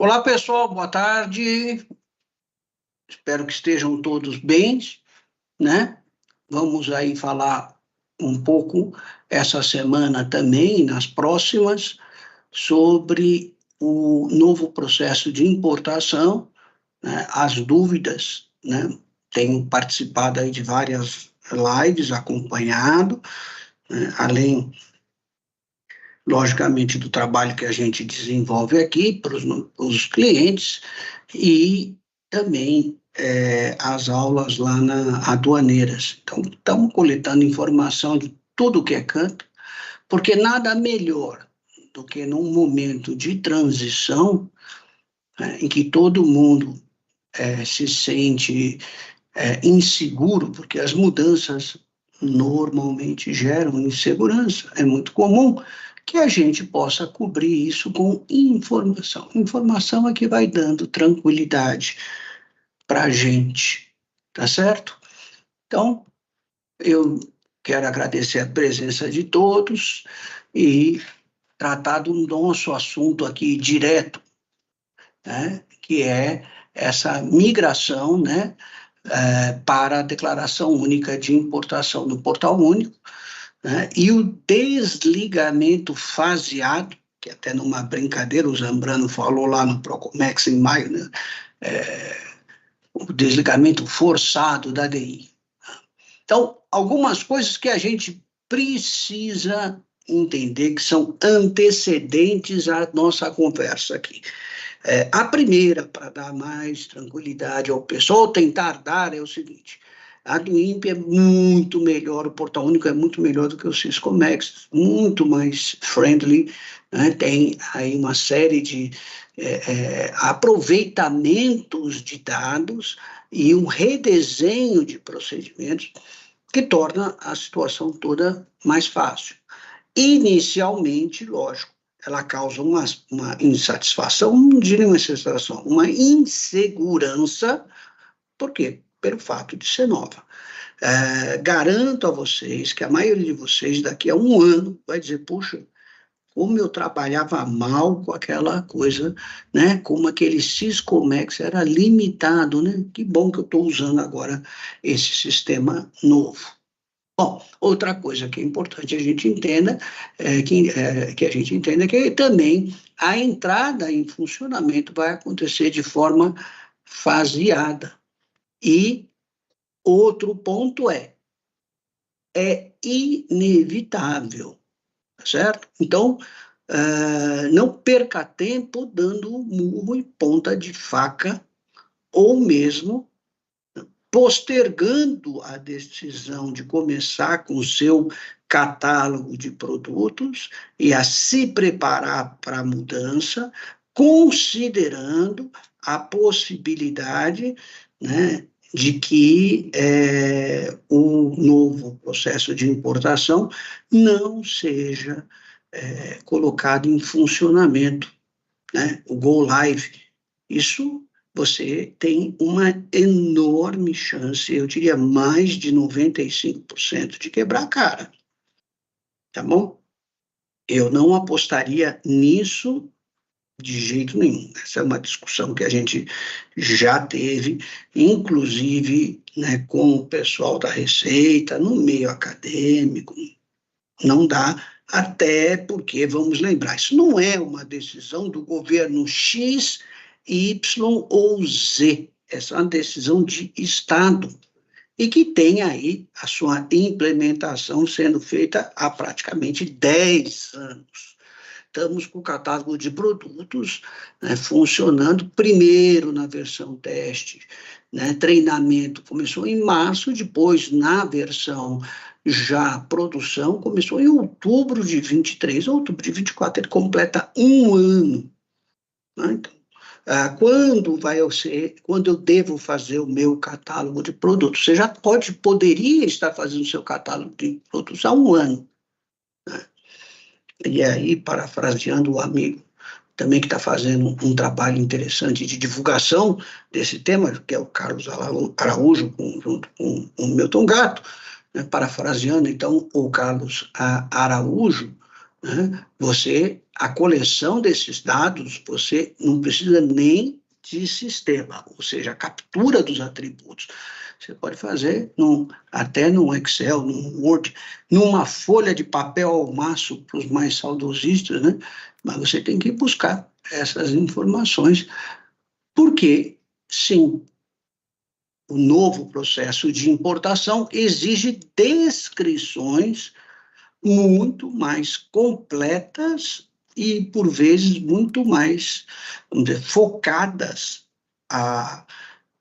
Olá, pessoal, boa tarde. Espero que estejam todos bem, né? Vamos aí falar um pouco essa semana também, nas próximas, sobre o novo processo de importação, né? As dúvidas, né? Tenho participado aí de várias lives, acompanhado, né? Além, logicamente, do trabalho que a gente desenvolve aqui para os clientes e também as aulas lá na aduaneiras. Então, estamos coletando informação de tudo que é canto, porque nada melhor do que num momento de transição, em que todo mundo se sente inseguro, porque as mudanças normalmente geram insegurança. É muito comum que a gente possa cobrir isso com informação. Informação é que vai dando tranquilidade para a gente, tá certo? Então, eu quero agradecer a presença de todos e tratar do nosso assunto aqui direto, né, que é essa migração, né, para a declaração única de importação no Portal Único, né, e o desligamento faseado, que até numa brincadeira o Zambrano falou lá no Procomex em maio, né, o desligamento forçado da DI. Então, algumas coisas que a gente precisa entender que são antecedentes à nossa conversa aqui. A primeira, para dar mais tranquilidade ao pessoal, tentar dar, é o seguinte: a do INPE é muito melhor, o Portal Único é muito melhor do que o Syscomex, muito mais friendly, né? Tem aí uma série de aproveitamentos de dados e um redesenho de procedimentos que torna a situação toda mais fácil. Inicialmente, lógico, ela causa uma insatisfação, não diria uma insatisfação, uma insegurança. Por quê? Pelo fato de ser nova. Garanto a vocês que a maioria de vocês, daqui a um ano, vai dizer: puxa, como eu trabalhava mal com aquela coisa, né? Como aquele Syscomex era limitado, né? Que bom que eu estou usando agora esse sistema novo. Bom, outra coisa que é importante a gente entenda que a gente entenda que também a entrada em funcionamento vai acontecer de forma faseada. E outro ponto é inevitável, tá certo? Então, não perca tempo dando murro em ponta de faca ou mesmo postergando a decisão de começar com o seu catálogo de produtos e a se preparar para a mudança, considerando a possibilidade, né, de que o novo processo de importação não seja colocado em funcionamento, né, o Go Live. Isso você tem uma enorme chance, eu diria mais de 95% de quebrar a cara, tá bom? Eu não apostaria nisso de jeito nenhum. Essa é uma discussão que a gente já teve, inclusive, né, com o pessoal da Receita, no meio acadêmico. Não dá, até porque, vamos lembrar, isso não é uma decisão do governo X, Y ou Z. Essa é uma decisão de Estado e que tem aí a sua implementação sendo feita há praticamente 10 anos. Estamos com o catálogo de produtos, né, funcionando primeiro na versão teste, né, treinamento começou em março, depois na versão já produção começou em outubro de 23, outubro de 24 ele completa um ano, né? Então, quando eu devo fazer o meu catálogo de produtos? Você já poderia estar fazendo o seu catálogo de produtos há um ano, né? E aí, parafraseando o amigo também que está fazendo um trabalho interessante de divulgação desse tema, que é o Carlos Araújo, junto com o Milton Gatto, né, parafraseando então o Carlos Araújo, né? A coleção desses dados, você não precisa nem de sistema, ou seja, a captura dos atributos. Você pode fazer até no Excel, no Word, numa folha de papel ao maço para os mais saudosistas, né? Mas você tem que buscar essas informações, porque, sim, o novo processo de importação exige descrições muito mais completas e, por vezes, muito mais, vamos dizer, focadas a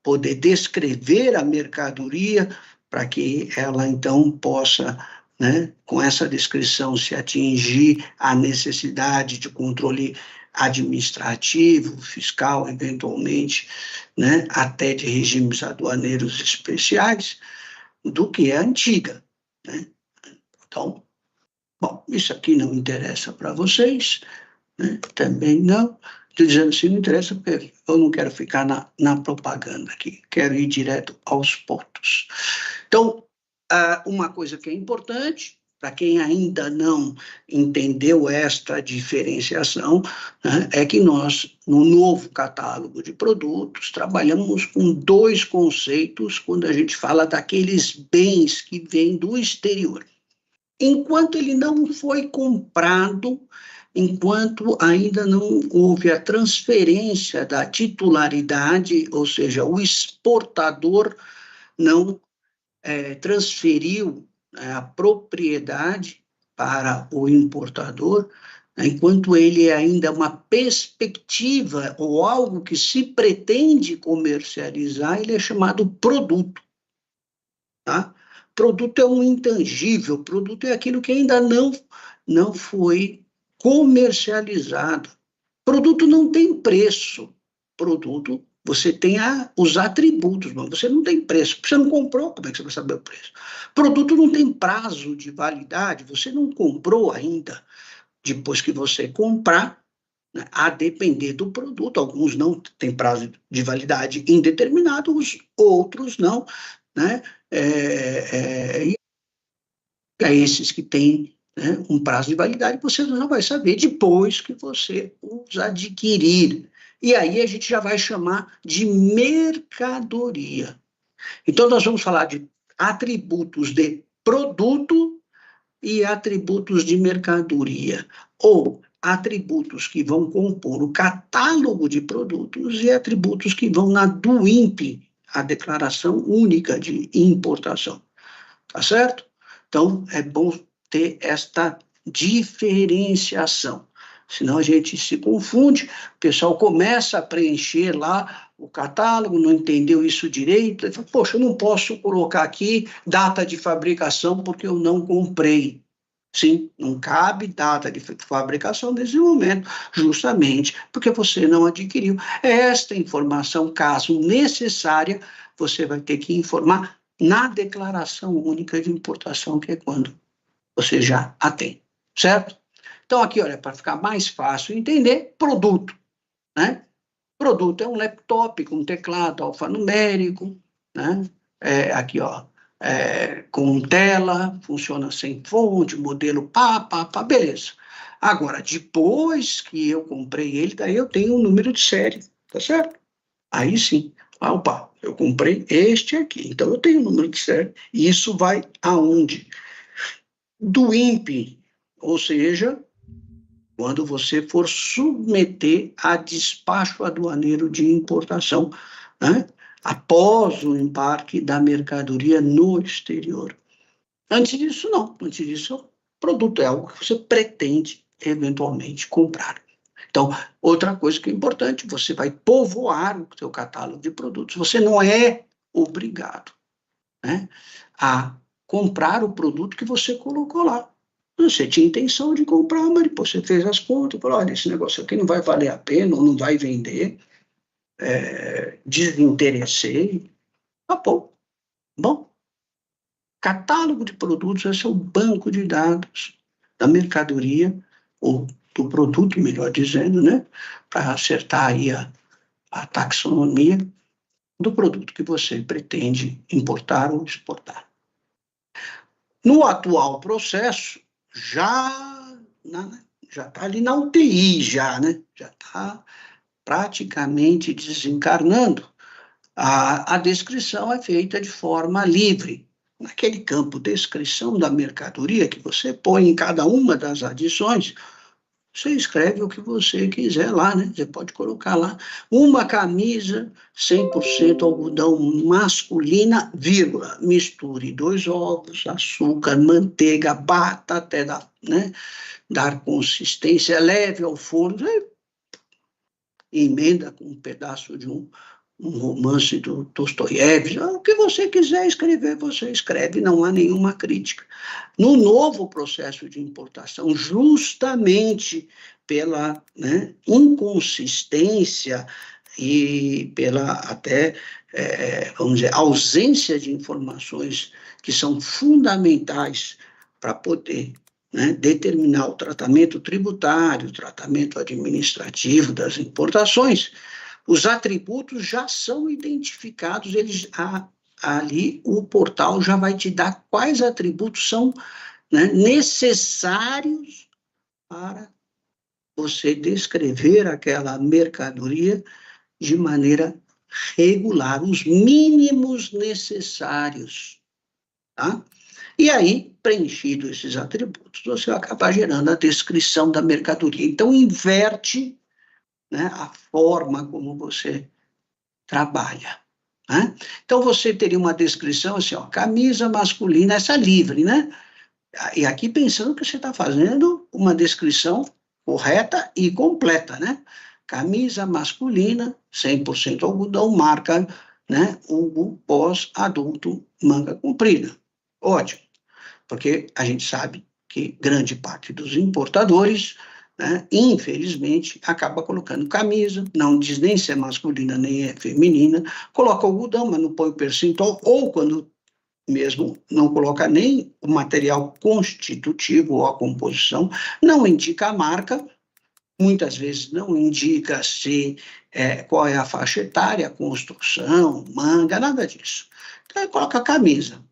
poder descrever a mercadoria para que ela, então, possa, né, com essa descrição, se atingir a necessidade de controle administrativo, fiscal, eventualmente, né, até de regimes aduaneiros especiais, do que a antiga, né? Então, bom, isso aqui não interessa para vocês, né? Também não. Estou dizendo assim, não interessa porque eu não quero ficar na propaganda aqui, quero ir direto aos pontos. Então, uma coisa que é importante, para quem ainda não entendeu esta diferenciação, né, é que nós, no novo catálogo de produtos, trabalhamos com dois conceitos quando a gente fala daqueles bens que vêm do exterior. Enquanto ele não foi comprado, enquanto ainda não houve a transferência da titularidade, ou seja, o exportador não transferiu a propriedade para o importador, enquanto ele ainda é uma perspectiva ou algo que se pretende comercializar, ele é chamado produto, tá? Produto é um intangível, produto é aquilo que ainda não foi comercializado. Produto não tem preço. Produto, você tem os atributos, mas você não tem preço. Você não comprou, como é que você vai saber o preço? Produto não tem prazo de validade, você não comprou ainda. Depois que você comprar, né, a depender do produto, alguns não têm prazo de validade indeterminado, os outros não, né? E esses que têm, né, um prazo de validade, você não vai saber depois que você os adquirir. E aí a gente já vai chamar de mercadoria. Então, nós vamos falar de atributos de produto e atributos de mercadoria, ou atributos que vão compor o catálogo de produtos e atributos que vão na DUIMP, a Declaração Única de Importação. Tá certo? Então, é bom ter esta diferenciação. Senão a gente se confunde, o pessoal começa a preencher lá o catálogo, não entendeu isso direito, e fala, poxa, eu não posso colocar aqui data de fabricação porque eu não comprei. Sim, não cabe data de fabricação nesse momento, justamente porque você não adquiriu. Esta informação, caso necessária, você vai ter que informar na Declaração Única de Importação, que é quando você já a tem, certo? Então, aqui, olha, para ficar mais fácil entender, produto, né? Produto é um laptop com teclado alfanumérico, né? Aqui, ó, com tela, funciona sem fonte, modelo beleza. Agora, depois que eu comprei ele, daí eu tenho um número de série, tá certo? Aí sim, opa, eu comprei este aqui, então eu tenho um número de série, e isso vai aonde? Do INPE, ou seja, quando você for submeter a despacho aduaneiro de importação, né? Após o embarque da mercadoria no exterior. Antes disso, não. Antes disso, o produto é algo que você pretende eventualmente comprar. Então, outra coisa que é importante, você vai povoar o seu catálogo de produtos. Você não é obrigado, né, a comprar o produto que você colocou lá. Você tinha intenção de comprar, mas depois você fez as contas, falou, olha, esse negócio aqui não vai valer a pena, ou não vai vender, desinteressei. Tá bom. Bom, catálogo de produtos, esse é o banco de dados da mercadoria, ou do produto, melhor dizendo, né, para acertar aí a taxonomia do produto que você pretende importar ou exportar. No atual processo, já já está ali na UTI, já está praticamente desencarnando. A descrição é feita de forma livre. Naquele campo descrição da mercadoria que você põe em cada uma das adições, você escreve o que você quiser lá, né? Você pode colocar lá uma camisa 100% algodão masculina, vírgula, misture 2 ovos, açúcar, manteiga, bata até dar consistência, leve ao forno, emenda com um pedaço de um romance do Dostoiévski, o que você quiser escrever, você escreve, não há nenhuma crítica. No novo processo de importação, justamente pela inconsistência e pela até, vamos dizer, ausência de informações que são fundamentais para poder determinar o tratamento tributário, o tratamento administrativo das importações, os atributos já são identificados, ali o portal já vai te dar quais atributos são necessários para você descrever aquela mercadoria de maneira regular, os mínimos necessários, tá? E aí, preenchido esses atributos, você vai acabar gerando a descrição da mercadoria. Então, inverte a forma como você trabalha. Então, você teria uma descrição assim, camisa masculina, essa livre, E aqui pensando que você está fazendo uma descrição correta e completa, Camisa masculina, 100% algodão, marca, Hugo pós-adulto, manga comprida. Ótimo, porque a gente sabe que grande parte dos importadores, infelizmente, acaba colocando camisa, não diz nem se é masculina nem é feminina, coloca algodão, mas não põe o percentual, ou quando mesmo não coloca nem o material constitutivo ou a composição, não indica a marca, muitas vezes não indica qual é a faixa etária, a construção, manga, nada disso. Então, coloca a camisa,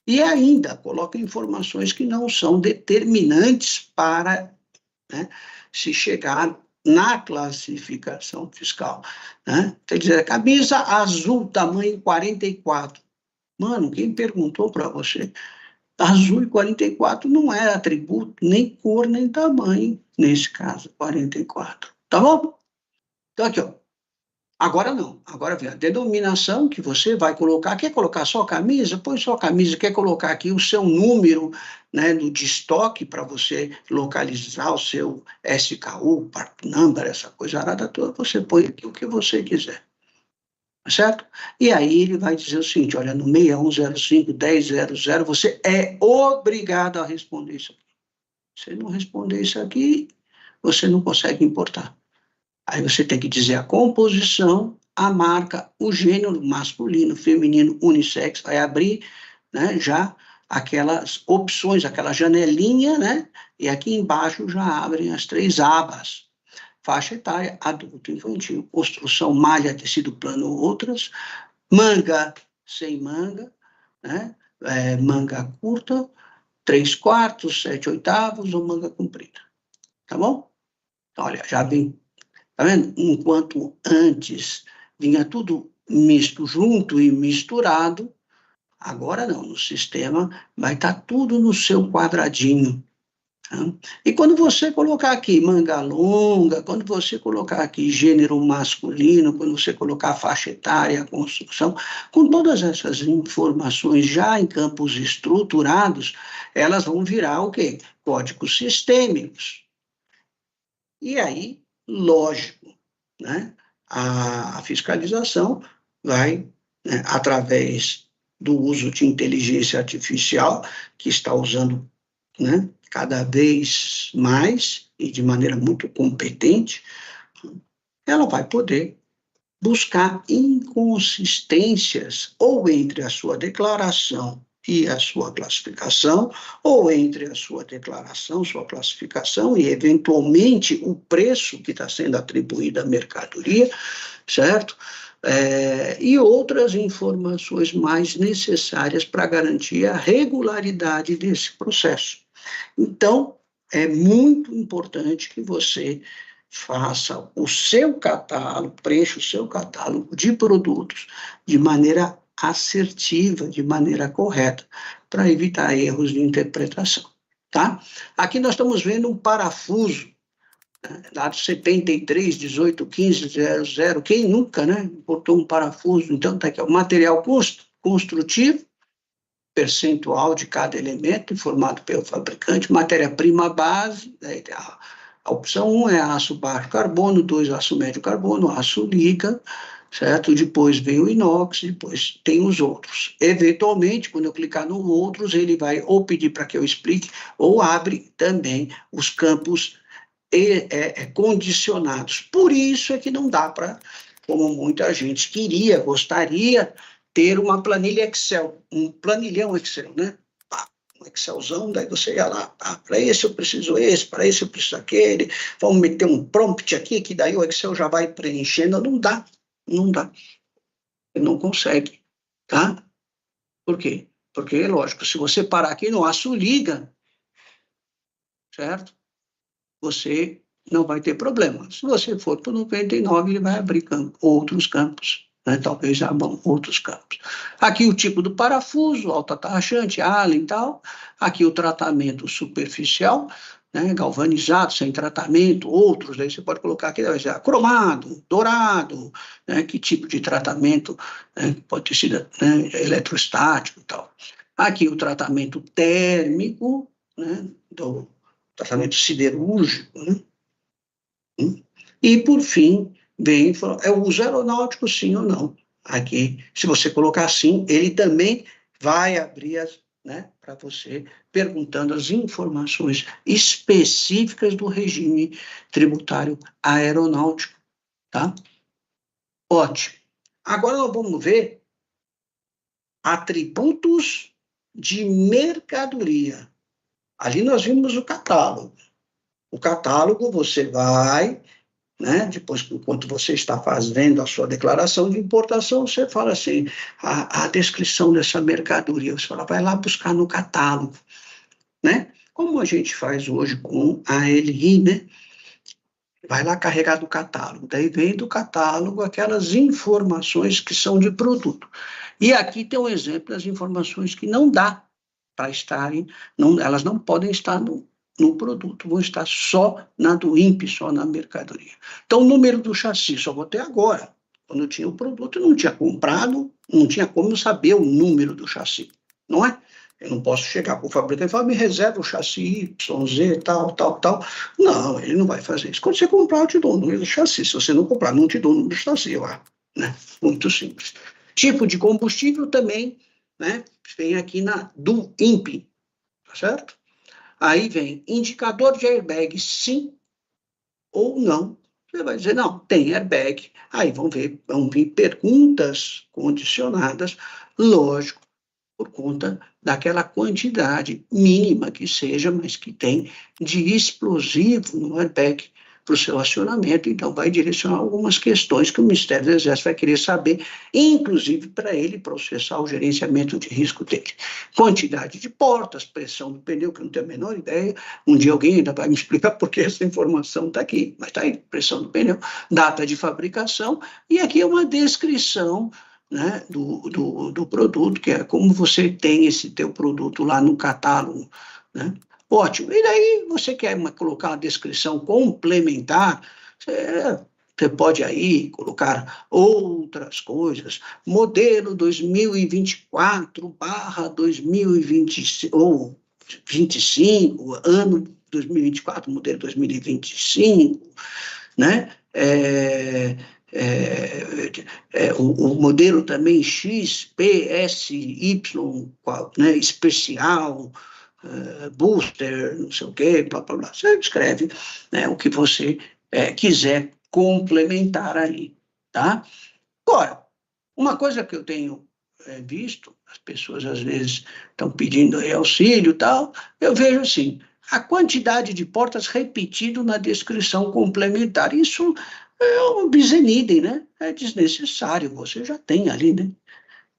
E ainda coloca informações que não são determinantes para se chegar na classificação fiscal. Quer dizer, camisa azul, tamanho 44. Mano, quem perguntou para você? Azul e 44 não é atributo, nem cor, nem tamanho, nesse caso, 44. Tá bom? Então, aqui, Agora não, agora vem a denominação que você vai colocar, quer colocar só camisa? Põe só camisa, quer colocar aqui o seu número de estoque para você localizar o seu SKU, part number, essa coisa arada toda, você põe aqui o que você quiser, certo? E aí ele vai dizer o seguinte, olha, no 6105-1000, você é obrigado a responder isso aqui. Se não responder isso aqui, você não consegue importar. Aí você tem que dizer a composição, a marca, o gênero masculino, feminino, unissex, vai abrir já aquelas opções, aquela janelinha, e aqui embaixo já abrem as 3 abas. Faixa etária, adulto, infantil, construção, malha, tecido plano, outras, manga, sem manga, manga curta, 3/4, 7/8 ou manga comprida. Tá bom? Então, olha, já vem. Tá vendo? Enquanto antes vinha tudo misto, junto e misturado, agora não, no sistema vai estar tudo no seu quadradinho. Tá? E quando você colocar aqui manga longa, quando você colocar aqui gênero masculino, quando você colocar faixa etária, construção, com todas essas informações já em campos estruturados, elas vão virar o quê? Códigos sistêmicos. E aí, lógico, a fiscalização vai, através do uso de inteligência artificial, que está usando cada vez mais e de maneira muito competente, ela vai poder buscar inconsistências ou entre a sua declaração e a sua classificação, ou entre a sua declaração, sua classificação e, eventualmente, o preço que está sendo atribuído à mercadoria, certo? e outras informações mais necessárias para garantir a regularidade desse processo. Então, é muito importante que você faça o seu catálogo, preencha o seu catálogo de produtos de maneira assertiva, de maneira correta, para evitar erros de interpretação, tá? Aqui nós estamos vendo um parafuso, dado 73, 18, 15, 00, quem nunca, né, botou um parafuso? Então, está aqui, o material construtivo, percentual de cada elemento informado pelo fabricante, matéria-prima base, a opção 1 é aço baixo carbono, 2 aço médio carbono, aço liga, certo? Depois vem o inox, depois tem os outros. Eventualmente, quando eu clicar no outros, ele vai ou pedir para que eu explique, ou abre também os campos condicionados. Por isso é que não dá para, como muita gente queria, gostaria, ter uma planilha Excel, um planilhão Excel, né? Um Excelzão, daí você ia lá, para esse eu preciso esse, para esse eu preciso aquele, vamos meter um prompt aqui, que daí o Excel já vai preenchendo. Não dá, não dá. Ele não consegue, tá? Por quê? Porque, lógico, se você parar aqui no aço liga, certo? Você não vai ter problema. Se você for para o 99, ele vai abrir outros campos, né? Talvez abram outros campos. Aqui o tipo do parafuso, alta taxante, Allen e tal. Aqui o tratamento superficial, né? Galvanizado, sem tratamento, outros, aí você pode colocar aqui, vai ser cromado, dourado, né? Que tipo de tratamento, né? Pode ter sido, né? Eletrostático e tal. Aqui o tratamento térmico, né? Do tratamento siderúrgico, né? E, por fim, vem, é o uso aeronáutico, sim ou não. Aqui, se você colocar sim, ele também vai abrir, né, para você, perguntando as informações específicas do regime tributário aeronáutico, tá? Ótimo. Agora nós vamos ver atributos de mercadoria. Ali nós vimos o catálogo. O catálogo você vai, né, depois, enquanto você está fazendo a sua declaração de importação, você fala assim, a descrição dessa mercadoria, você fala, vai lá buscar no catálogo, né? Como a gente faz hoje com a LI, né? Vai lá carregar do catálogo, daí vem do catálogo aquelas informações que são de produto. E aqui tem um exemplo das informações que não dá para estarem, não, elas não podem estar no produto, vão estar só na do INPE, só na mercadoria. Então, o número do chassi, só vou ter agora. Quando eu tinha o produto, eu não tinha comprado, não tinha como saber o número do chassi, não é? Eu não posso chegar para o fabricante e falar, me reserva o chassi YZ, tal, tal, tal. Não, ele não vai fazer isso. Quando você comprar, eu te dou o número do chassi. Se você não comprar, não te dou o número do chassi, né? Muito simples. Tipo de combustível também, né? Vem aqui do INPE, tá certo? Aí vem indicador de airbag, sim ou não. Você vai dizer, não, tem airbag. Aí vão vir perguntas condicionadas, lógico, por conta daquela quantidade mínima que seja, mas que tem de explosivo no airbag para o seu acionamento. Então, vai direcionar algumas questões que o Ministério do Exército vai querer saber, inclusive para ele processar o gerenciamento de risco dele. Quantidade de portas, pressão do pneu, que eu não tenho a menor ideia. Um dia alguém ainda vai me explicar por que essa informação está aqui, mas está aí, pressão do pneu, data de fabricação, e aqui é uma descrição, né, do produto, que é como você tem esse teu produto lá no catálogo, né? Ótimo. E daí você quer colocar uma descrição complementar, você pode aí colocar outras coisas, modelo 2024/2020, ou 25, ano 2024, modelo 2025, né? O modelo também XPSY, né, especial, booster, não sei o quê, blá, blá, blá. Você escreve, né, o que você quiser complementar aí, tá? Agora, uma coisa que eu tenho visto, as pessoas às vezes estão pedindo aí auxílio e tal, eu vejo assim, a quantidade de portas repetido na descrição complementar. Isso É um bis in idem, né? É desnecessário, você já tem ali, né?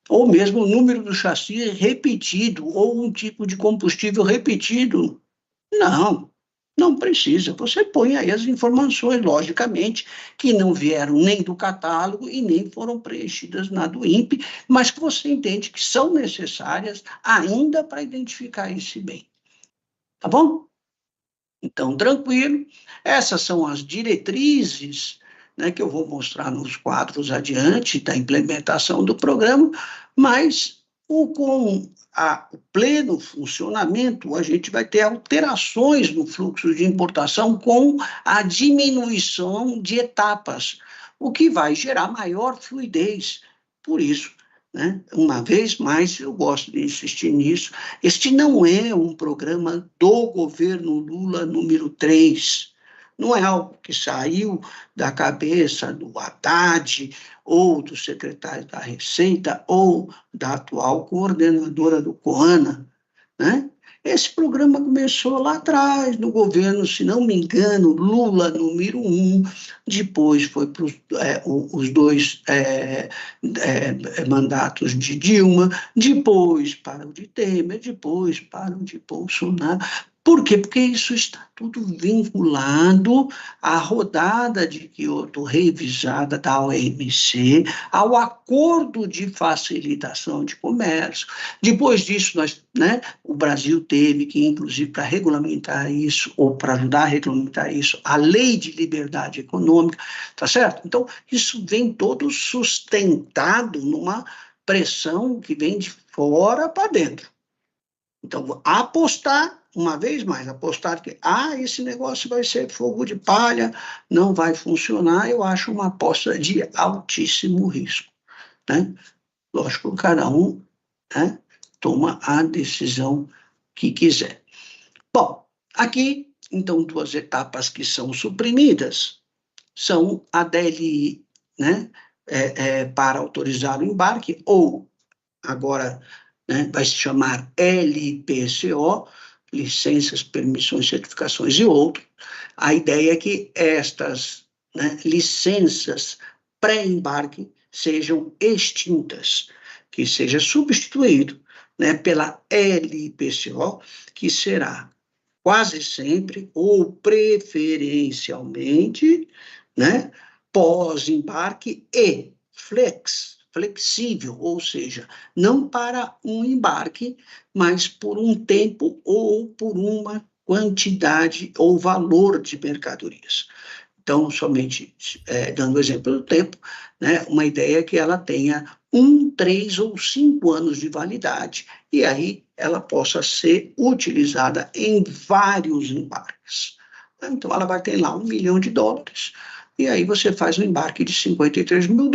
Ou mesmo o número do chassi repetido, ou um tipo de combustível repetido. Não, não precisa. Você põe aí as informações, logicamente, que não vieram nem do catálogo e nem foram preenchidas na do INPE, mas que você entende que são necessárias ainda para identificar esse bem. Tá bom? Então, tranquilo. Essas são as diretrizes, né, que eu vou mostrar nos quadros adiante da implementação do programa, mas com o pleno funcionamento, a gente vai ter alterações no fluxo de importação com a diminuição de etapas, o que vai gerar maior fluidez. Por isso, né, uma vez mais, eu gosto de insistir nisso, este não é um programa do governo Lula número 3. Não é algo que saiu da cabeça do Haddad, ou do secretário da Receita, ou da atual coordenadora do COANA, né? Esse programa começou lá atrás, no governo, se não me engano, Lula número 1, depois foi para os dois mandatos de Dilma, depois para o de Temer, depois para o de Bolsonaro. Por quê? Porque isso está tudo vinculado à rodada de Kyoto revisada da OMC, ao acordo de facilitação de comércio. Depois disso, né, o Brasil teve que, inclusive, para regulamentar isso, ou para ajudar a regulamentar isso, a Lei de Liberdade Econômica, tá certo? Então, isso vem todo sustentado numa pressão que vem de fora para dentro. Então, apostar, uma vez mais, apostar que esse negócio vai ser fogo de palha, não vai funcionar, eu acho uma aposta de altíssimo risco, né? Lógico, cada um, né, toma a decisão que quiser. Bom, aqui, então, duas etapas que são suprimidas são a DLI, né, para autorizar o embarque, ou agora, né, vai se chamar LPCO, licenças, permissões, certificações e outros. A ideia é que estas, né, licenças pré-embarque sejam extintas, que seja substituído, né, pela LPCO, que será quase sempre ou preferencialmente, né, pós-embarque e flexível, ou seja, não para um embarque, mas por um tempo ou por uma quantidade ou valor de mercadorias. Então, somente dando o exemplo do tempo, né, uma ideia é que ela tenha 1, 3 ou 5 anos de validade, e aí ela possa ser utilizada em vários embarques. Então, ela vai ter lá US$ 1 milhão, e aí você faz um embarque de US$ 53 mil,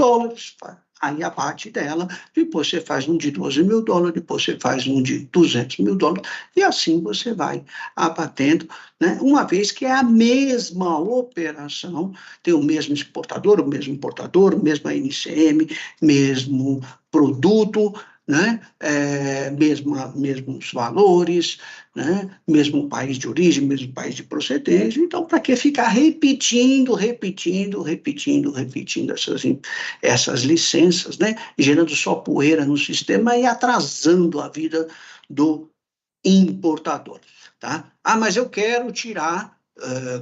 aí abate dela, depois você faz um de US$ 12 mil, depois você faz um de US$ 200 mil, e assim você vai abatendo, né? Uma vez que é a mesma operação, tem o mesmo exportador, o mesmo importador, o mesmo NCM, mesmo produto, né? Mesmos valores, né? Mesmo país de origem, mesmo país de procedência. Então, para que ficar repetindo essas licenças, né? Gerando só poeira no sistema e atrasando a vida do importador, tá? Mas eu quero tirar,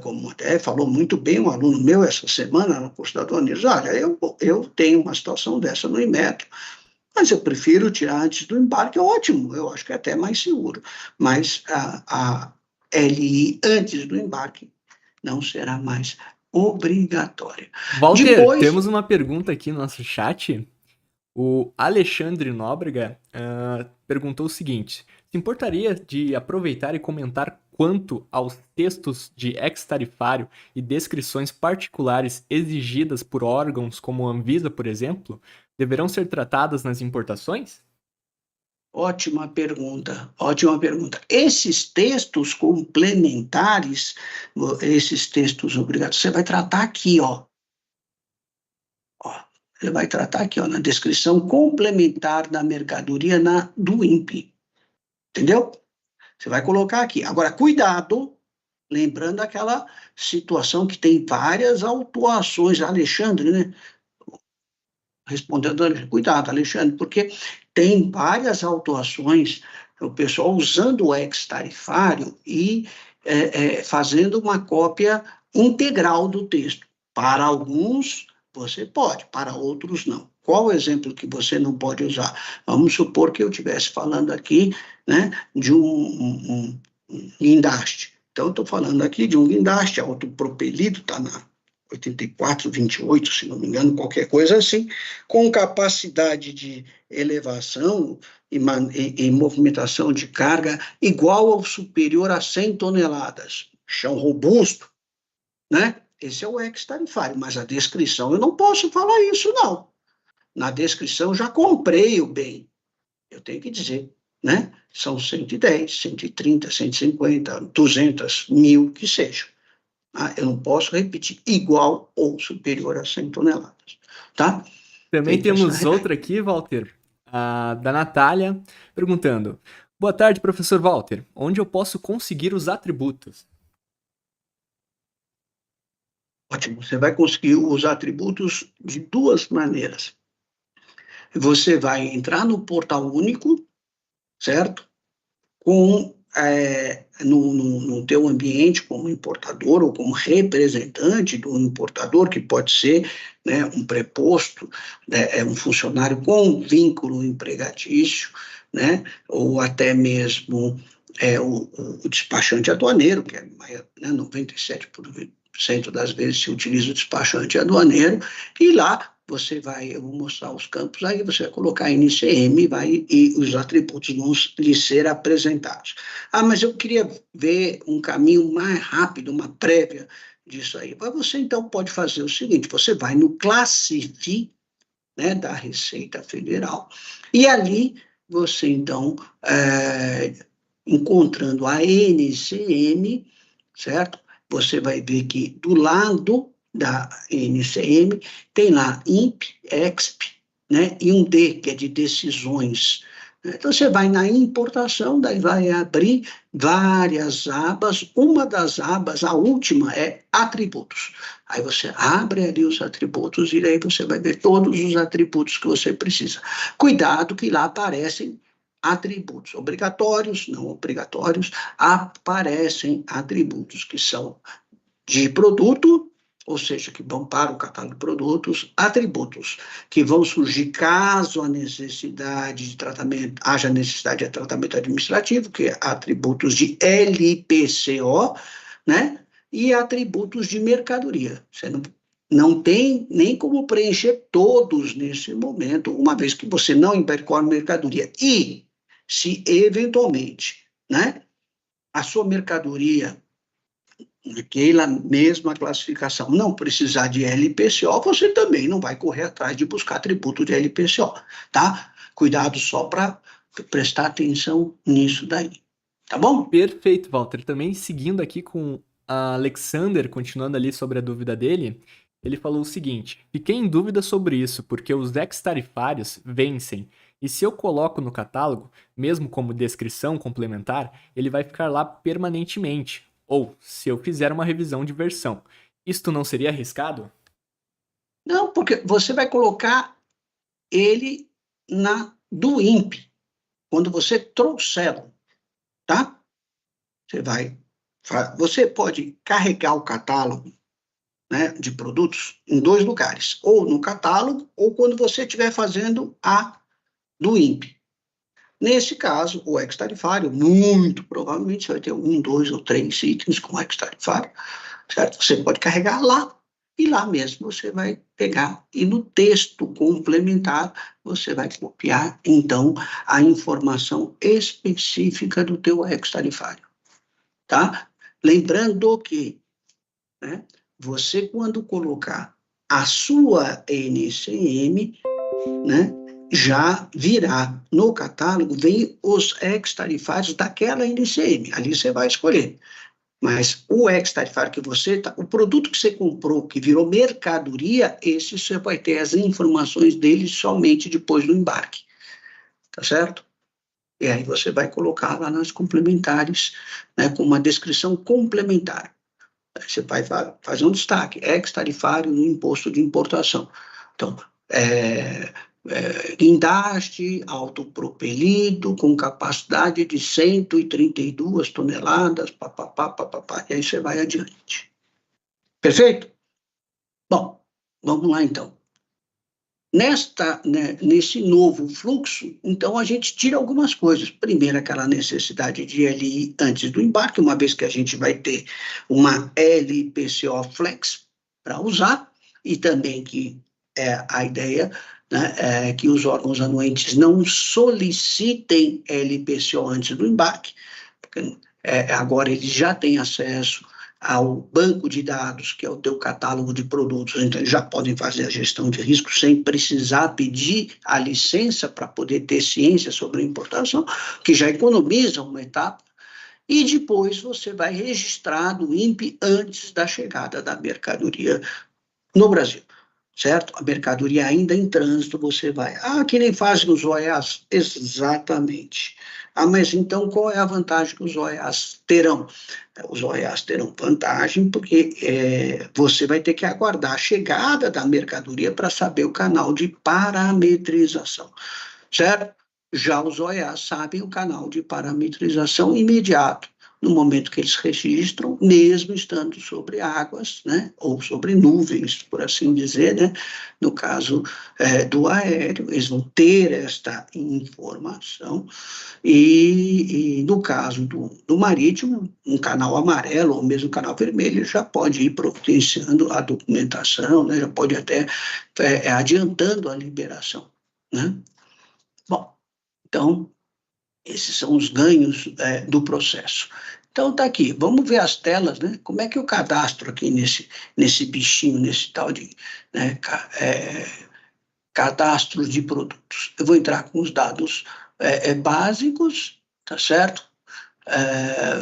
como até falou muito bem um aluno meu essa semana no curso da Dona Nilza, olha, eu tenho uma situação dessa no Inmetro, mas eu prefiro tirar antes do embarque, ótimo, eu acho que é até mais seguro, mas a LI antes do embarque não será mais obrigatória. Walter, Depois, temos uma pergunta aqui no nosso chat. O Alexandre Nóbrega perguntou o seguinte: se importaria de aproveitar e comentar quanto aos textos de ex-tarifário e descrições particulares exigidas por órgãos como a Anvisa, por exemplo, deverão ser tratadas nas importações? ótima pergunta, ótima pergunta. Esses textos complementares, esses textos obrigatórios, você vai tratar aqui, ó. Você vai tratar aqui, ó, na descrição complementar da mercadoria do INPE. Entendeu? Você vai colocar aqui. Agora, cuidado, Lembrando aquela situação que tem várias autuações, Alexandre, né? Respondendo, cuidado, Alexandre, porque tem várias autuações, o pessoal usando o ex-tarifário e fazendo uma cópia integral do texto. Para alguns, você pode, para outros, não. Qual o exemplo que você não pode usar? Vamos supor que eu estivesse falando aqui, né, de um guindaste. Então, eu estou falando aqui de um guindaste autopropelido, está na 84, 28, se não me engano, qualquer coisa assim, com capacidade de elevação e movimentação de carga igual ou superior a 100 toneladas. Chão robusto, né? Esse é o ex-tarifário, mas a descrição eu não posso falar isso, não. Na descrição eu já comprei o bem. Eu tenho que dizer, né? São 110, 130, 150, 200, 1.000, que seja. Eu não posso repetir igual ou superior a 100 toneladas, tá? Também temos outra aqui, Walter, da Natália, perguntando: boa tarde, professor Walter. Onde eu posso conseguir os atributos? Ótimo, você vai conseguir os atributos de duas maneiras. Você vai entrar no portal único, certo? No teu ambiente como importador ou como representante do importador, que pode ser, né, um preposto, né, um funcionário com vínculo empregatício, né, ou até mesmo o despachante aduaneiro, que é, né, 97% das vezes se utiliza o despachante aduaneiro, e lá você vai, eu vou mostrar os campos, aí você vai colocar NCM e os atributos vão lhe ser apresentados. Mas eu queria ver um caminho mais rápido, uma prévia disso aí. Mas você, então, pode fazer o seguinte, você vai no Classifi, né, da Receita Federal, e ali você, então, encontrando a NCM, certo? Você vai ver que do lado da NCM tem lá INPE, EXP, né? E um D, que é de decisões. Então, você vai na importação, daí vai abrir várias abas. Uma das abas, a última, é atributos. Aí você abre ali os atributos e aí você vai ver todos os atributos que você precisa. Cuidado que lá aparecem atributos obrigatórios, não obrigatórios, aparecem atributos que são de produto, ou seja, que vão para o catálogo de produtos, atributos que vão surgir caso a necessidade de tratamento, haja necessidade de tratamento administrativo, que é atributos de LPCO, né? E atributos de mercadoria. Você não tem nem como preencher todos nesse momento, uma vez que você não incorpora mercadoria. E se eventualmente, né, a sua mercadoria, aquela mesma classificação, não precisar de LPCO, você também não vai correr atrás de buscar atributo de LPCO, tá? Cuidado só para prestar atenção nisso daí, tá bom? Perfeito, Walter. Também seguindo aqui com a Alexander, continuando ali sobre a dúvida dele, ele falou o seguinte: fiquei em dúvida sobre isso, porque os ex-tarifários vencem, e se eu coloco no catálogo, mesmo como descrição complementar, ele vai ficar lá permanentemente, ou se eu fizer uma revisão de versão. Isto não seria arriscado? Não, porque você vai colocar ele do INPE, quando você trouxer, tá? Você pode carregar o catálogo, né, de produtos em dois lugares, ou no catálogo, ou quando você estiver fazendo a do INPE. Nesse caso, o ex-tarifário, muito provavelmente, você vai ter 1, 2 ou 3 itens com ex-tarifário, certo? Você pode carregar lá, e lá mesmo você vai pegar, e no texto complementar, você vai copiar, então, a informação específica do teu ex-tarifário, tá? Lembrando que, né, você, quando colocar a sua NCM, né, já virá no catálogo, vem os ex-tarifários daquela NCM, ali você vai escolher. Mas o ex-tarifário que você, o produto que você comprou, que virou mercadoria, esse você vai ter as informações dele somente depois do embarque. Tá certo? E aí você vai colocar lá nas complementares, né, com uma descrição complementar. Aí você vai fazer um destaque, ex-tarifário no imposto de importação. Então, guindaste autopropelido com capacidade de 132 toneladas, papapá, e aí você vai adiante. Perfeito? Bom, vamos lá então. Nesse novo fluxo, então a gente tira algumas coisas. Primeiro, aquela necessidade de LI antes do embarque, uma vez que a gente vai ter uma LPCO Flex para usar, e também que a ideia, né, é que os órgãos anuentes não solicitem LPCO antes do embarque, porque agora eles já têm acesso ao banco de dados, que é o teu catálogo de produtos, então eles já podem fazer a gestão de risco sem precisar pedir a licença para poder ter ciência sobre a importação, que já economiza uma etapa, e depois você vai registrar no INPE antes da chegada da mercadoria no Brasil, certo? A mercadoria ainda em trânsito, você vai, que nem fazem os OEAs, exatamente. Mas então qual é a vantagem que os OEAs terão? Os OEAs terão vantagem porque você vai ter que aguardar a chegada da mercadoria para saber o canal de parametrização, certo? Já os OEAs sabem o canal de parametrização imediato, no momento que eles registram, mesmo estando sobre águas, né, ou sobre nuvens, por assim dizer, né, no caso do aéreo, eles vão ter esta informação, e no caso do marítimo, um canal amarelo ou mesmo um canal vermelho já pode ir providenciando a documentação, né, já pode até adiantando a liberação, né? Bom, então, esses são os ganhos do processo. Então, está aqui, vamos ver as telas, né? Como é que eu cadastro aqui nesse bichinho, nesse tal de cadastro de produtos? Eu vou entrar com os dados básicos, tá certo?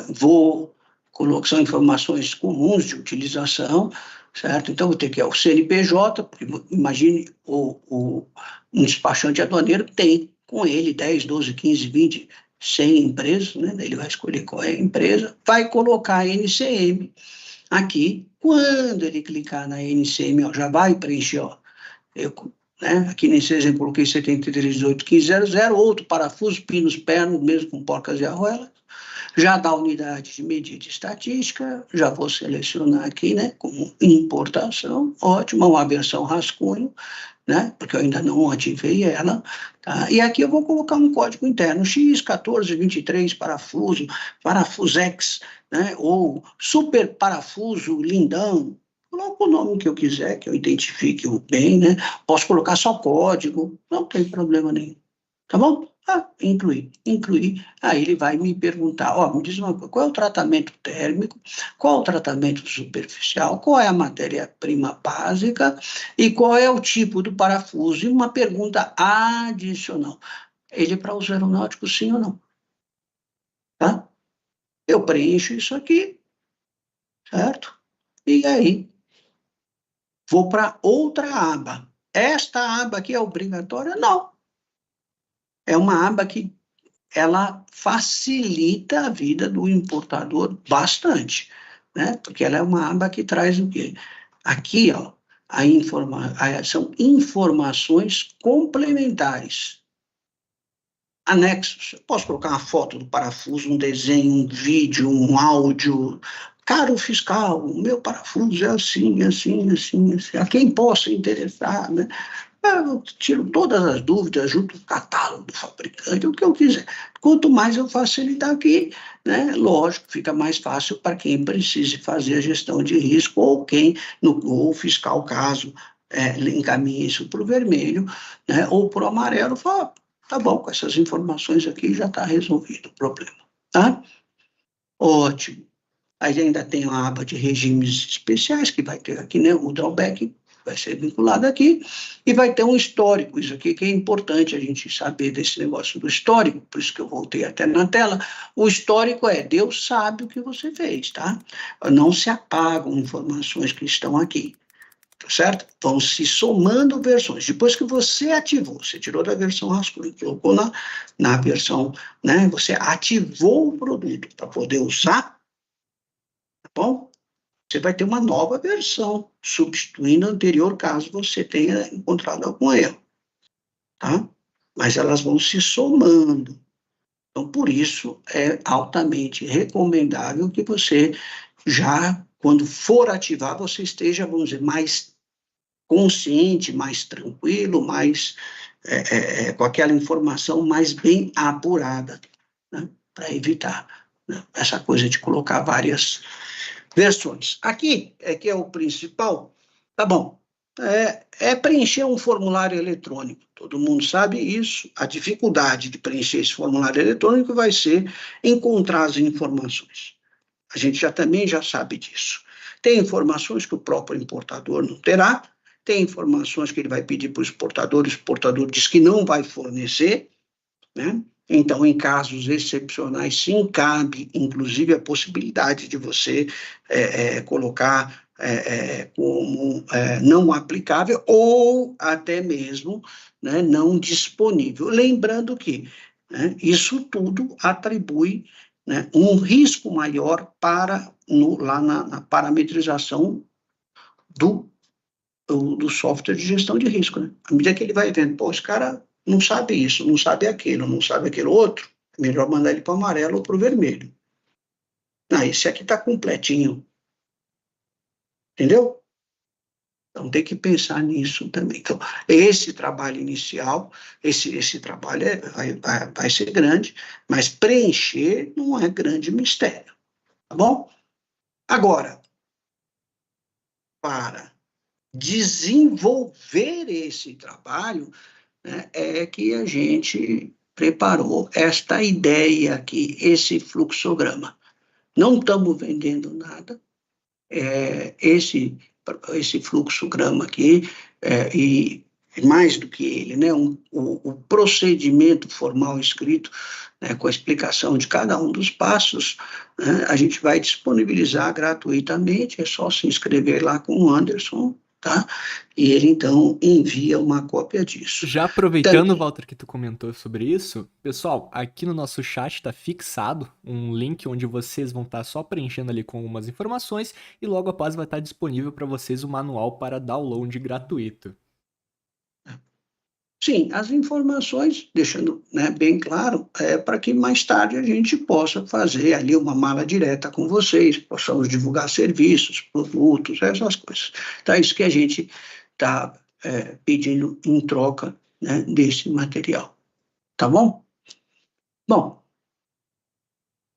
Vou colocar, são informações comuns de utilização, certo? Então, vou ter que ir ao CNPJ, porque imagine um despachante aduaneiro tem com ele 10, 12, 15, 20, 100 empresas, né? Ele vai escolher qual é a empresa, vai colocar a NCM aqui. Quando ele clicar na NCM, já vai preencher, aqui nesse exemplo, eu coloquei 73181500, outro parafuso, pinos, pernos, mesmo com porcas e arruelas. Já dá unidade de medida estatística, já vou selecionar aqui, né, como importação, ótimo, uma versão rascunho, né, porque eu ainda não ativei ela, tá? E aqui eu vou colocar um código interno, X1423 parafuso, parafusex, né, ou super parafuso lindão, coloco o nome que eu quiser, que eu identifique bem, né, posso colocar só código, não tem problema nenhum, tá bom? Incluir. Aí ele vai me perguntar, me diz uma coisa, qual é o tratamento térmico, qual é o tratamento superficial, qual é a matéria-prima básica e qual é o tipo do parafuso, e uma pergunta adicional. Ele é para uso aeronáutico, sim ou não? Tá? Eu preencho isso aqui, certo? E aí, vou para outra aba. Esta aba aqui é obrigatória? Não. É uma aba que ela facilita a vida do importador bastante, né? Porque ela é uma aba que traz o quê? Aqui, são informações complementares, anexos. Eu posso colocar uma foto do parafuso, um desenho, um vídeo, um áudio. Caro fiscal, o meu parafuso é assim. A quem possa interessar, né? Eu tiro todas as dúvidas, junto o catálogo do fabricante, o que eu quiser. Quanto mais eu facilitar aqui, né, lógico, fica mais fácil para quem precise fazer a gestão de risco, ou ou o fiscal, caso encaminhe isso para o vermelho, né, ou para o amarelo, fala, tá bom, com essas informações aqui já está resolvido o problema. Tá? Ótimo. Aí ainda tem a aba de regimes especiais, que vai ter aqui, né, o drawback, vai ser vinculado aqui, e vai ter um histórico, isso aqui que é importante a gente saber desse negócio do histórico, por isso que eu voltei até na tela. O histórico Deus sabe o que você fez, tá? Não se apagam informações que estão aqui, tá certo? Vão se somando versões. Depois que você ativou, você tirou da versão rascunho, colocou na versão, né? Você ativou o produto para poder usar, tá bom? Você vai ter uma nova versão, substituindo a anterior, caso você tenha encontrado algum erro, tá? Mas elas vão se somando. Então, por isso, é altamente recomendável que você já, quando for ativar, você esteja, vamos dizer, mais consciente, mais tranquilo, mais com aquela informação mais bem apurada, né? Para evitar, né, essa coisa de colocar várias versões. Aqui é que é o principal, tá bom, é preencher um formulário eletrônico. Todo mundo sabe isso. A dificuldade de preencher esse formulário eletrônico vai ser encontrar as informações. A gente também já sabe disso. Tem informações que o próprio importador não terá, tem informações que ele vai pedir para o exportador diz que não vai fornecer, né? Então, em casos excepcionais, sim, cabe, inclusive, a possibilidade de você colocar como não aplicável ou até mesmo, né, não disponível. Lembrando que, né, isso tudo atribui, né, um risco maior lá na parametrização do software de gestão de risco, né? À medida que ele vai vendo, pô, esse cara não sabe isso, não sabe aquilo, não sabe aquilo outro, é melhor mandar ele para o amarelo ou para o vermelho. Não, esse aqui está completinho. Entendeu? Então tem que pensar nisso também. Então, esse trabalho inicial, esse trabalho vai ser grande, mas preencher não é grande mistério. Tá bom? Agora, para desenvolver esse trabalho, né, é que a gente preparou esta ideia aqui, esse fluxograma. Não estamos vendendo nada, esse fluxograma aqui, e mais do que ele, né, o procedimento formal escrito, né, com a explicação de cada um dos passos, né, a gente vai disponibilizar gratuitamente, é só se inscrever lá com o Anderson, tá? E ele, então, envia uma cópia disso. Já aproveitando, Walter, que tu comentou sobre isso, pessoal, aqui no nosso chat está fixado um link onde vocês vão estar só preenchendo ali com algumas informações e logo após vai estar disponível para vocês o manual para download gratuito. Sim, as informações, deixando, né, bem claro, para que mais tarde a gente possa fazer ali uma mala direta com vocês, possamos divulgar serviços, produtos, essas coisas. Então, é isso que a gente está pedindo em troca, né, desse material. Tá bom? Bom,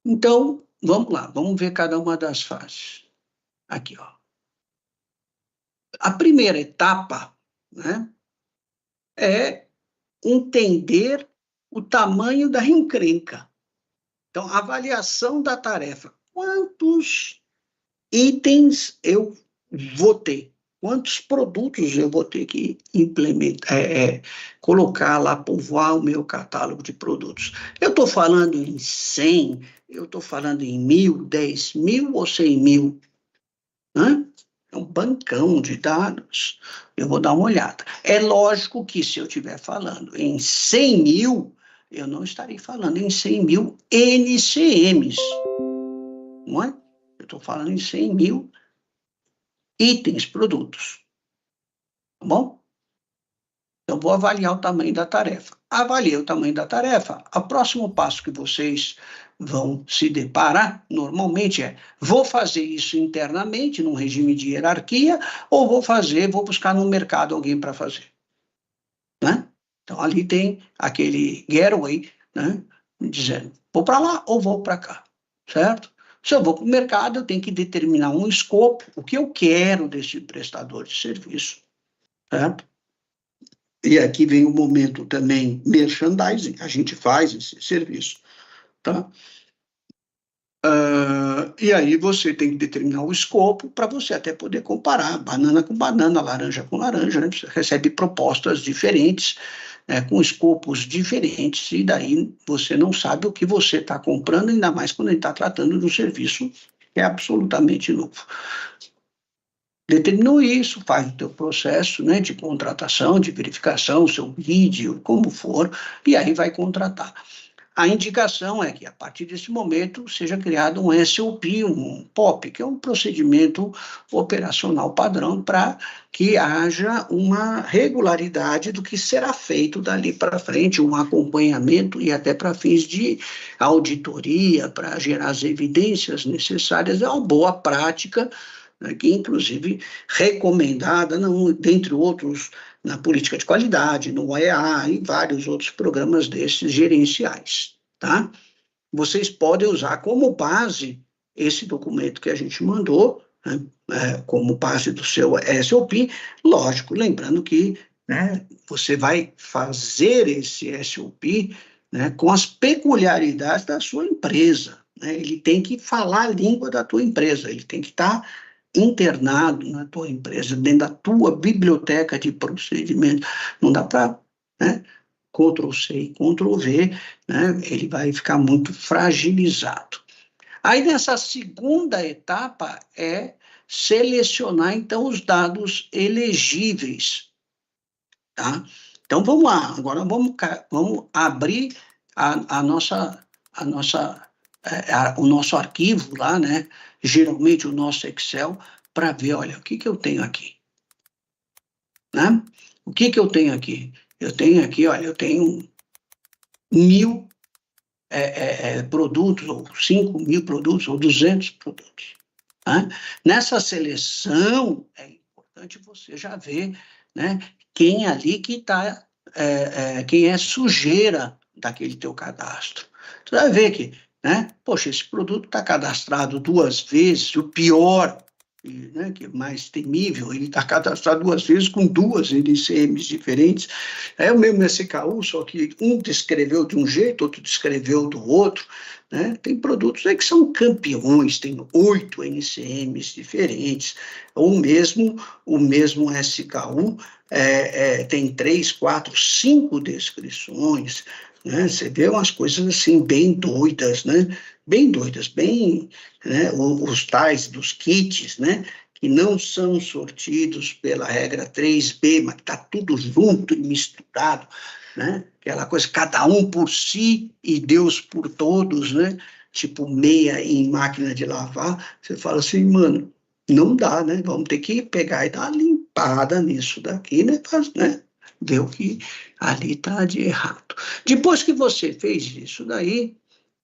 então, vamos lá, vamos ver cada uma das fases. Aqui, ó. A primeira etapa, né, é entender o tamanho da encrenca. Então, avaliação da tarefa. Quantos itens eu vou ter? Quantos produtos eu vou ter que implementar, colocar lá, povoar o meu catálogo de produtos? Eu estou falando em 100, eu estou falando em 1.000, 10.000 ou 100.000? Né? É um bancão de dados. Eu vou dar uma olhada. É lógico que se eu estiver falando em 100.000, eu não estarei falando em 100.000 NCMs, não é? Eu estou falando em 100.000 itens, produtos, tá bom? Então, vou avaliar o tamanho da tarefa. Avaliei o tamanho da tarefa. O próximo passo que vocês vão se deparar, normalmente vou fazer isso internamente, num regime de hierarquia, ou vou buscar no mercado alguém para fazer, né? Então, ali tem aquele getaway, né, dizendo, vou para lá ou vou para cá, certo? Se eu vou para o mercado, eu tenho que determinar um escopo, o que eu quero desse prestador de serviço, certo? E aqui vem o momento também merchandising, a gente faz esse serviço, tá? E aí você tem que determinar o escopo para você até poder comparar banana com banana, laranja com laranja, né? Você recebe propostas diferentes, com escopos diferentes, e daí você não sabe o que você está comprando, ainda mais quando ele está tratando de um serviço que é absolutamente novo. Determinou isso, faz o teu processo, né, de contratação, de verificação, seu vídeo, como for, e aí vai contratar. A indicação é que, a partir desse momento, seja criado um SOP, um POP, que é um procedimento operacional padrão para que haja uma regularidade do que será feito dali para frente, um acompanhamento e até para fins de auditoria, para gerar as evidências necessárias, é uma boa prática, né, que, inclusive, recomendada, não, dentre outros, na política de qualidade, no OEA e vários outros programas desses gerenciais, tá? Vocês podem usar como base esse documento que a gente mandou, né, como base do seu SOP, lógico, lembrando que, né, você vai fazer esse SOP, né, com as peculiaridades da sua empresa, né? Ele tem que falar a língua da tua empresa, ele tem que estar internado na tua empresa, dentro da tua biblioteca de procedimentos. Não dá para, né, Ctrl+C e Ctrl+V, né, ele vai ficar muito fragilizado. Aí, nessa segunda etapa, é selecionar, então, os dados elegíveis, tá? Então, vamos lá, agora vamos abrir a nossa, o nosso arquivo lá, né? Geralmente o nosso Excel, para ver, olha, o que eu tenho aqui, né? O que eu tenho aqui? Eu tenho aqui, olha, eu tenho 1.000 produtos, ou 5.000 produtos, ou 200 produtos. Tá? Nessa seleção, é importante você já ver, né, quem ali que está, quem é sujeira daquele teu cadastro. Você vai ver que, né, poxa, esse produto está cadastrado 2 vezes, o pior, né, que é mais temível, ele está cadastrado 2 vezes com 2 NCMs diferentes. É o mesmo SKU, só que um descreveu de um jeito, outro descreveu do outro, né? Tem produtos aí que são campeões, tem 8 NCMs diferentes, ou mesmo o mesmo SKU tem 3, 4, 5 descrições, né? Você vê umas coisas assim bem doidas, né? Bem doidas, bem, né? Os tais dos kits, né? Que não são sortidos pela regra 3B, mas está tudo junto e misturado, né? Aquela coisa, cada um por si e Deus por todos, né? Tipo meia em máquina de lavar. Você fala assim, mano, não dá, né? Vamos ter que pegar e dar uma limpada nisso daqui, né? Ver o que ali está de errado. Depois que você fez isso daí,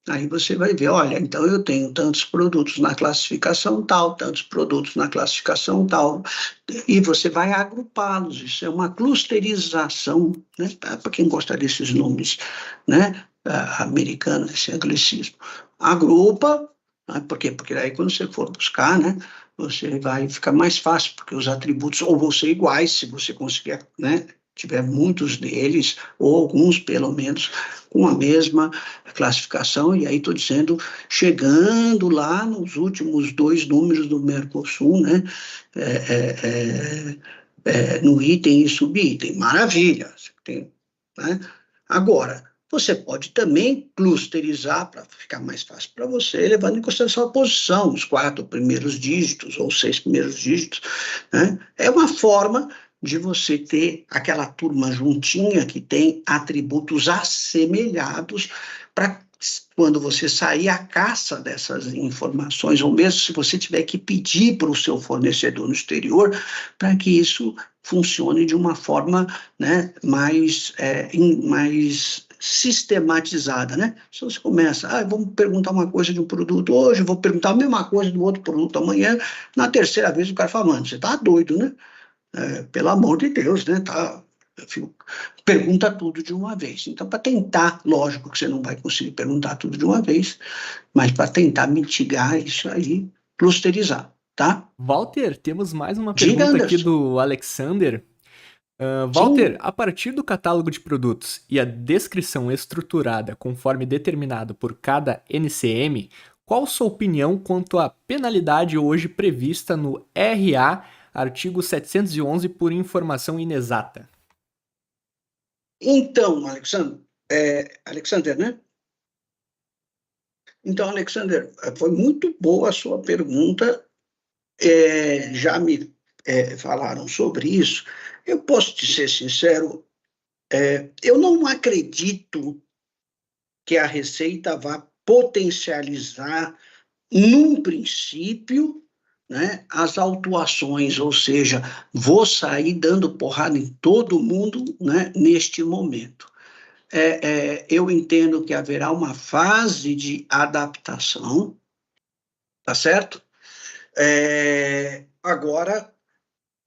aí você vai ver, olha, então eu tenho tantos produtos na classificação tal, tantos produtos na classificação tal, e você vai agrupá-los. Isso é uma clusterização, né? Para quem gosta desses nomes, né, americanos, esse anglicismo. Agrupa, né? Por quê? Porque aí quando você for buscar, né, você vai ficar mais fácil, porque os atributos ou vão ser iguais, se você conseguir, né, tiver muitos deles, ou alguns pelo menos, com a mesma classificação, e aí estou dizendo, chegando lá nos últimos 2 números do Mercosul, né, no item e subitem, maravilha, tem, né? Agora, você pode também clusterizar para ficar mais fácil para você, levando em consideração a posição, os 4 primeiros dígitos ou 6 primeiros dígitos, né? É uma forma de você ter aquela turma juntinha que tem atributos assemelhados para quando você sair à caça dessas informações, ou mesmo se você tiver que pedir para o seu fornecedor no exterior, para que isso funcione de uma forma, né, mais sistematizada, né? Se você começa, vamos perguntar uma coisa de um produto hoje, vou perguntar a mesma coisa do outro produto amanhã, na terceira vez o cara fala, mano, você está doido, né? Pelo amor de Deus, né? Pergunta tudo de uma vez. Então, para tentar, lógico que você não vai conseguir perguntar tudo de uma vez, mas para tentar mitigar isso aí, clusterizar, tá? Walter, temos mais uma Diga, pergunta aqui Anderson. do Alexander. Walter, Sim. a partir do catálogo de produtos e a descrição estruturada conforme determinado por cada NCM, qual sua opinião quanto à penalidade hoje prevista no RA, artigo 711, por informação inexata? Então, Alexander, né? Então, Alexander, foi muito boa a sua pergunta. Já me falaram sobre isso. Eu posso te ser sincero, eu não acredito que a Receita vá potencializar, num princípio, né, as autuações, ou seja, vou sair dando porrada em todo mundo, né, neste momento. Eu entendo que haverá uma fase de adaptação, tá certo? Agora,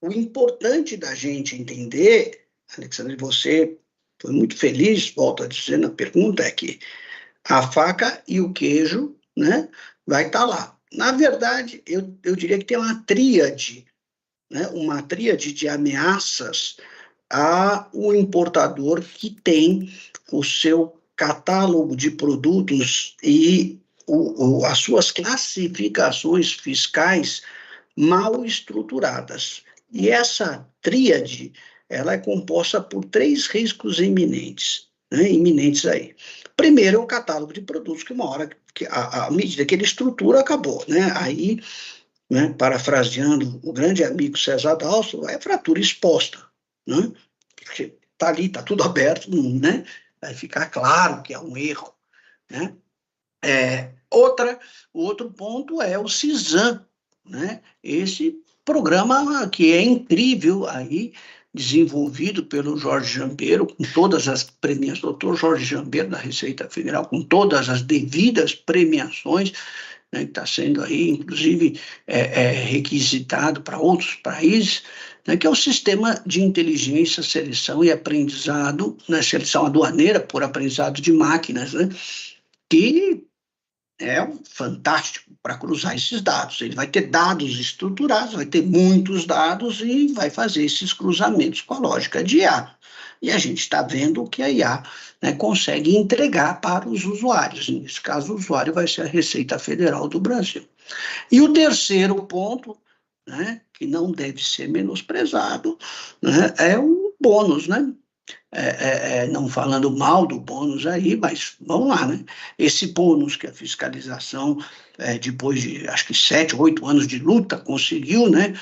o importante da gente entender, Alexandre, você foi muito feliz, volto a dizer na pergunta, é que a faca e o queijo, né, vai estar lá. Na verdade, eu diria que tem uma tríade de ameaças ao importador que tem o seu catálogo de produtos e as suas classificações fiscais mal estruturadas. E essa tríade, ela é composta por 3 riscos iminentes, né, iminentes aí. Primeiro é o catálogo de produtos, que uma hora, que a medida que ele estrutura, acabou, né? Aí, né, parafraseando o grande amigo César Dalso, é fratura exposta, né? Porque está ali, está tudo aberto, né? Vai ficar claro que é um erro, né? O outro ponto é o CISAM, né? Esse programa que é incrível aí, desenvolvido pelo Jorge Jambeiro, com todas as premiações, doutor Jorge Jambeiro, da Receita Federal, com todas as devidas premiações, né, que está sendo aí, inclusive, requisitado para outros países, né, que é o Sistema de Inteligência, Seleção e Aprendizado, né, seleção aduaneira por aprendizado de máquinas, né, que é fantástico para cruzar esses dados. Ele vai ter dados estruturados, vai ter muitos dados e vai fazer esses cruzamentos com a lógica de IA. E a gente está vendo o que a IA, né, consegue entregar para os usuários. Nesse caso, o usuário vai ser a Receita Federal do Brasil. E o terceiro ponto, né, que não deve ser menosprezado, né, é o bônus, né? Não falando mal do bônus aí, mas vamos lá, né? Esse bônus que a fiscalização, depois de acho que 7, 8 anos de luta, conseguiu, né,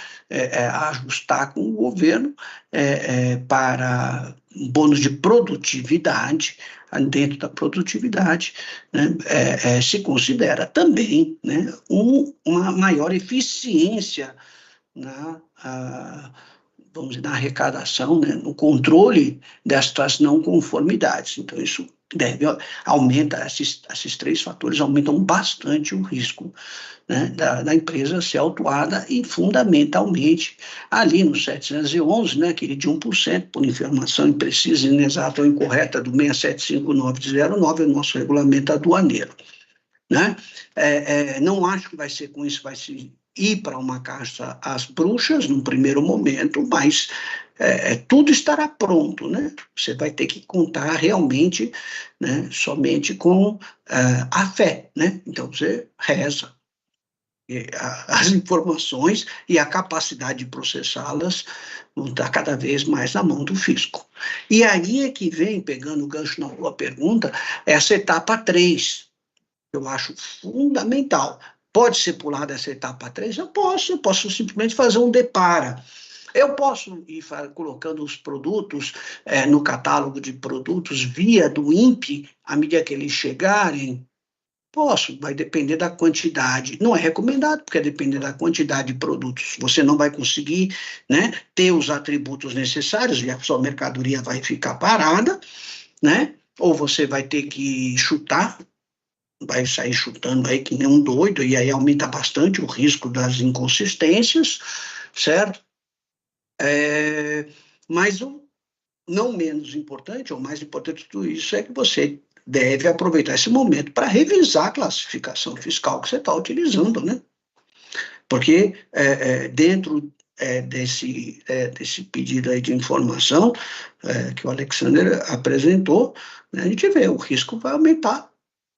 ajustar com o governo, para um bônus de produtividade. Dentro da produtividade, né, se considera também, né, uma maior eficiência na vamos dizer, na arrecadação, né, no controle destas não conformidades. Então, isso aumenta, esses 3 fatores aumentam bastante o risco, né, da empresa ser autuada e, fundamentalmente, ali no 711, né, aquele de 1%, por informação imprecisa, inexata ou incorreta do 6759009, é o nosso regulamento aduaneiro. Né? Não acho que vai ser com isso, vai se ir para uma caça às bruxas num primeiro momento, mas tudo estará pronto, né? Você vai ter que contar realmente, né, somente com a fé, né? Então você reza. As informações e a capacidade de processá-las está cada vez mais na mão do fisco. E aí é que vem, pegando o gancho na tua pergunta, essa etapa 3, eu acho fundamental. Pode ser pulada essa etapa 3? Eu posso simplesmente fazer um depara. Eu posso ir colocando os produtos no catálogo de produtos via do INPE, à medida que eles chegarem. Posso, vai depender da quantidade. Não é recomendado, porque depender da quantidade de produtos. Você não vai conseguir, né, ter os atributos necessários e a sua mercadoria vai ficar parada, né? Ou você vai ter que chutar, vai sair chutando aí que nem um doido, e aí aumenta bastante o risco das inconsistências, certo? Mas o não menos importante, ou mais importante de tudo isso, é que você deve aproveitar esse momento para revisar a classificação fiscal que você está utilizando, né? Porque dentro desse pedido aí de informação que o Alexander apresentou, né, a gente vê o risco vai aumentar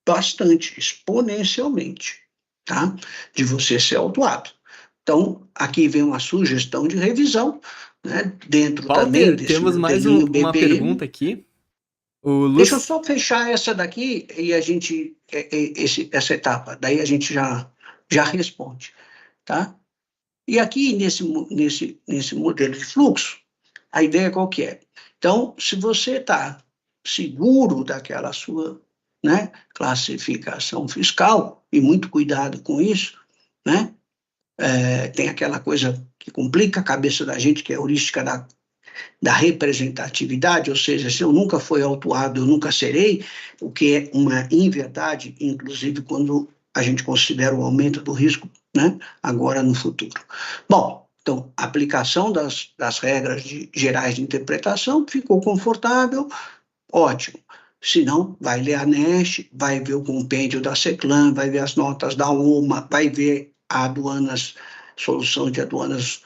bastante, exponencialmente, tá? De você ser autuado. Então, aqui vem uma sugestão de revisão, né? Dentro também Walter, desse temos mais modelinho uma pergunta BPM. aqui. O Deixa eu Lúcio. só fechar essa daqui e a gente, essa etapa, daí a gente já responde, tá? E aqui, nesse modelo de fluxo, a ideia qual que é? Então, se você está seguro daquela sua, né, classificação fiscal, e muito cuidado com isso, né? Tem aquela coisa que complica a cabeça da gente, que é a heurística da representatividade, ou seja, se eu nunca fui autuado, eu nunca serei, o que é uma inverdade, inclusive quando a gente considera o aumento do risco, né, agora no futuro. Bom, então, a aplicação das regras gerais de interpretação ficou confortável, ótimo. Se não, vai ler a NEST, vai ver o compêndio da CECLAM, vai ver as notas da UMA, vai ver a aduanas, solução de aduanas,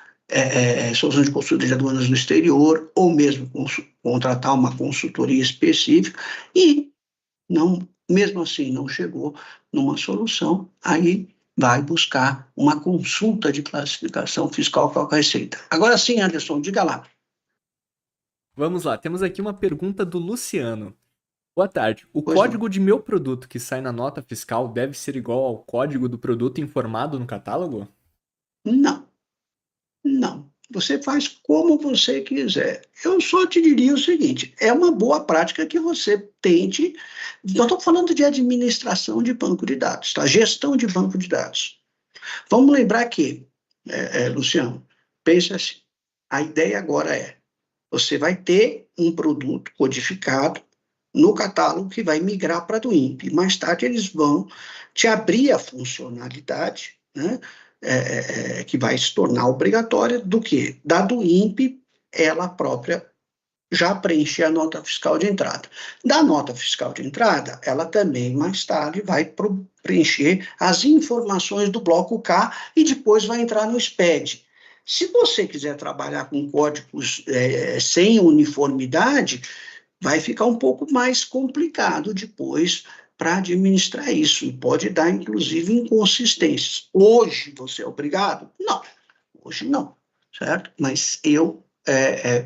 solução de consulta de aduanas no exterior, ou mesmo contratar uma consultoria específica, e não, mesmo assim não chegou numa solução, aí vai buscar uma consulta de classificação fiscal com a Receita. Agora sim, Anderson, diga lá. Vamos lá, temos aqui uma pergunta do Luciano. Boa tarde. O Pois não. código de meu produto que sai na nota fiscal deve ser igual ao código do produto informado no catálogo? Não. Não, você faz como você quiser. Eu só te diria o seguinte: é uma boa prática que você tente. Nós estamos falando de administração de banco de dados, tá? Gestão de banco de dados. Vamos lembrar que, Luciano, pensa assim: a ideia agora é: você vai ter um produto codificado no catálogo que vai migrar para do INPE. Mais tarde, eles vão te abrir a funcionalidade, né? Que vai se tornar obrigatória do que? Da do INPE, ela própria já preencher a nota fiscal de entrada. Da nota fiscal de entrada, ela também, mais tarde, vai preencher as informações do bloco K e depois vai entrar no SPED. Se você quiser trabalhar com códigos sem uniformidade, vai ficar um pouco mais complicado depois para administrar isso, e pode dar, inclusive, inconsistências. Hoje você é obrigado? Não, hoje não, certo? Mas eu